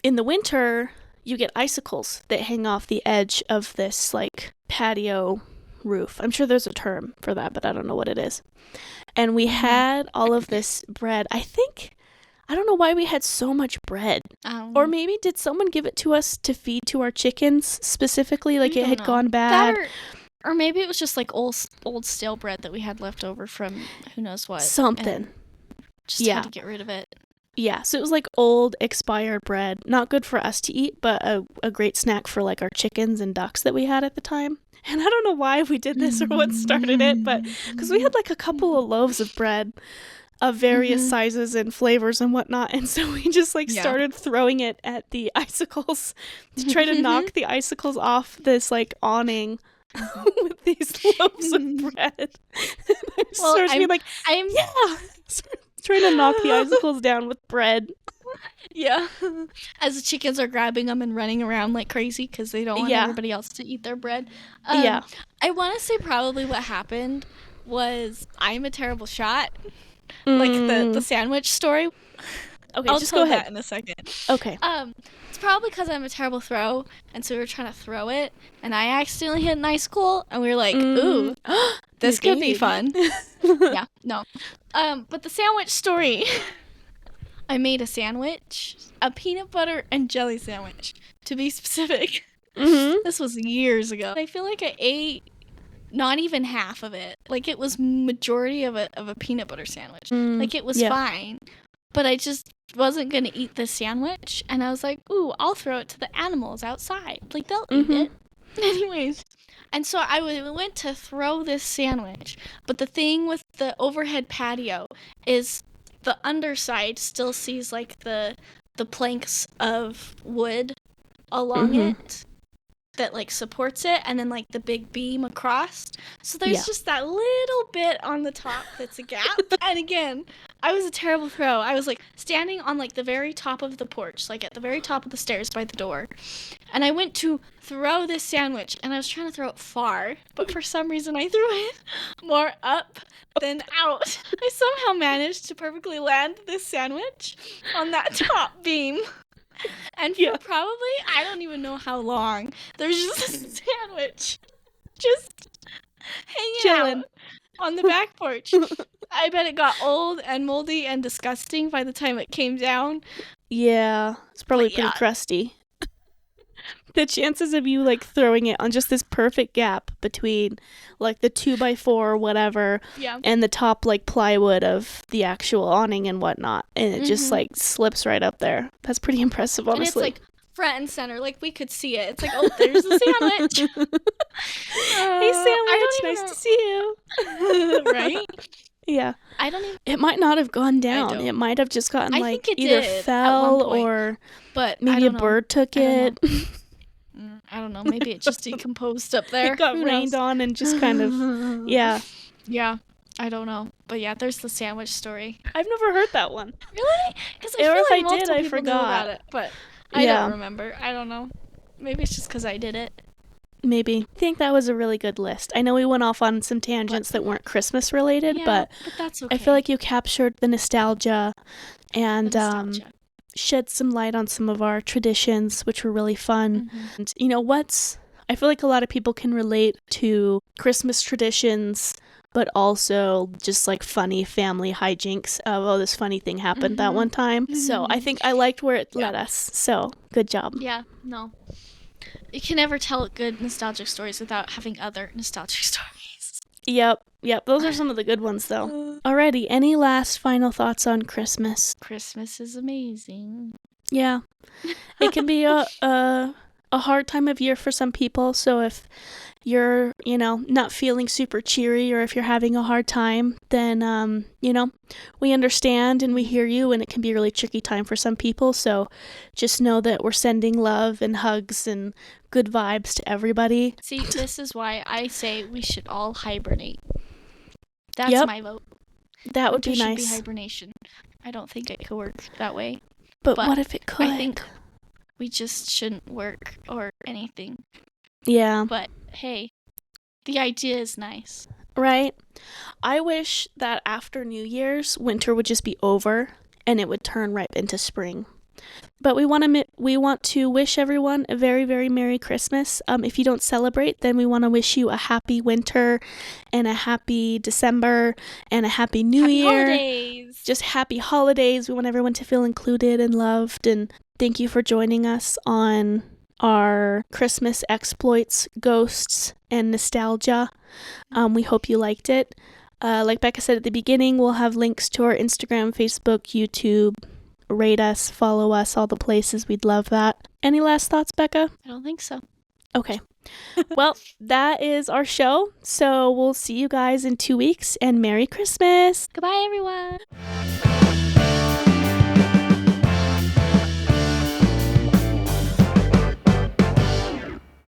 the winter you get icicles that hang off the edge of this like patio roof. I'm sure there's a term for that, but I don't know what it is. And we had all of this bread. I don't know why we had so much bread. Or maybe did someone give it to us to feed to our chickens specifically? Like it had gone bad. Or maybe it was just like old stale bread that we had left over from who knows what. Something. Just had to get rid of it. Yeah, so it was like old expired bread. Not good for us to eat, but a great snack for like our chickens and ducks that we had at the time. And I don't know why we did this or what started it, but because we had like a couple of loaves of bread of various sizes and flavors and whatnot. And so we just like started throwing it at the icicles to try to knock the icicles off this like awning. With these loaves of bread. I'm trying to knock the icicles down with bread. Yeah. As the chickens are grabbing them and running around like crazy because they don't want everybody else to eat their bread. I want to say probably what happened was I'm a terrible shot. Like the sandwich story. Okay, I'll just tell go ahead. that in a second. Okay. It's probably because I'm a terrible throw, and so we were trying to throw it, and I accidentally hit an icicle, and we were like, ooh, this could be fun. Yeah, no. But the sandwich story, I made a sandwich, a peanut butter and jelly sandwich, to be specific. This was years ago. I feel like I ate not even half of it. Like, it was majority of a peanut butter sandwich. Like, it was fine. But I just wasn't going to eat this sandwich. And I was like, ooh, I'll throw it to the animals outside. Like, they'll eat it. Anyways. And so I went to throw this sandwich. But the thing with the overhead patio is the underside still sees, like, the planks of wood along it. that like supports it, and then like the big beam across. So there's just that little bit on the top that's a gap. And again, I was a terrible throw. I was like standing on like the very top of the porch, like at the very top of the stairs by the door. And I went to throw this sandwich, and I was trying to throw it far, but for some reason I threw it more up than out. I somehow managed to perfectly land this sandwich on that top beam. And for probably, I don't even know how long, there's just a sandwich just hanging out on the back porch. I bet it got old and moldy and disgusting by the time it came down. Yeah, it's probably pretty crusty. The chances of you like throwing it on just this perfect gap between like the 2x4 or whatever and the top like plywood of the actual awning and whatnot, and it just like slips right up there. That's pretty impressive, honestly. And it's like front and center, like we could see it. It's like, oh, there's the sandwich. Hey, sandwich, nice to see you. Right? Yeah. I don't even. It might not have gone down. It might have just gotten like either fell or but maybe a bird took it. I don't know. Maybe it just decomposed up there. It got rained on and just kind of, yeah. Yeah. I don't know. But yeah, there's the sandwich story. I've never heard that one. Really? Because if I did, I forgot about it. But I don't remember. I don't know. Maybe it's just because I did it. Maybe. I think that was a really good list. I know we went off on some tangents that weren't Christmas related, but that's okay. I feel like you captured the nostalgia and shed some light on some of our traditions, which were really fun. And you know I feel like a lot of people can relate to Christmas traditions, but also just like funny family hijinks of, oh, this funny thing happened that one time. So I think I liked where it led us. So good job. Yeah, no. You can never tell good nostalgic stories without having other nostalgic stories. Yep. Those are some of the good ones, though. Alrighty, any last final thoughts on Christmas? Christmas is amazing. Yeah. It can be a hard time of year for some people, so if you're, not feeling super cheery or if you're having a hard time, then, we understand and we hear you, and it can be a really tricky time for some people, so just know that we're sending love and hugs and good vibes to everybody. See, this is why I say we should all hibernate. That's my vote. That would be nice. Should be hibernation. I don't think it could work that way. But what if it could? I think we just shouldn't work or anything. Yeah. But hey, the idea is nice. Right? I wish that after New Year's, winter would just be over and it would turn right into spring. But we want to wish everyone a very, very Merry Christmas. If you don't celebrate, then we want to wish you a happy winter and a happy December and a happy New Year. Holidays. Just happy holidays. We want everyone to feel included and loved. And thank you for joining us on our Christmas exploits, ghosts, and nostalgia. We hope you liked it. Like Becca said at the beginning, we'll have links to our Instagram, Facebook, YouTube. Rate us, follow us, all the places. We'd love that. Any last thoughts, Becca? I don't think so. Okay. Well, that is our show. So we'll see you guys in 2 weeks, and Merry Christmas. Goodbye, everyone.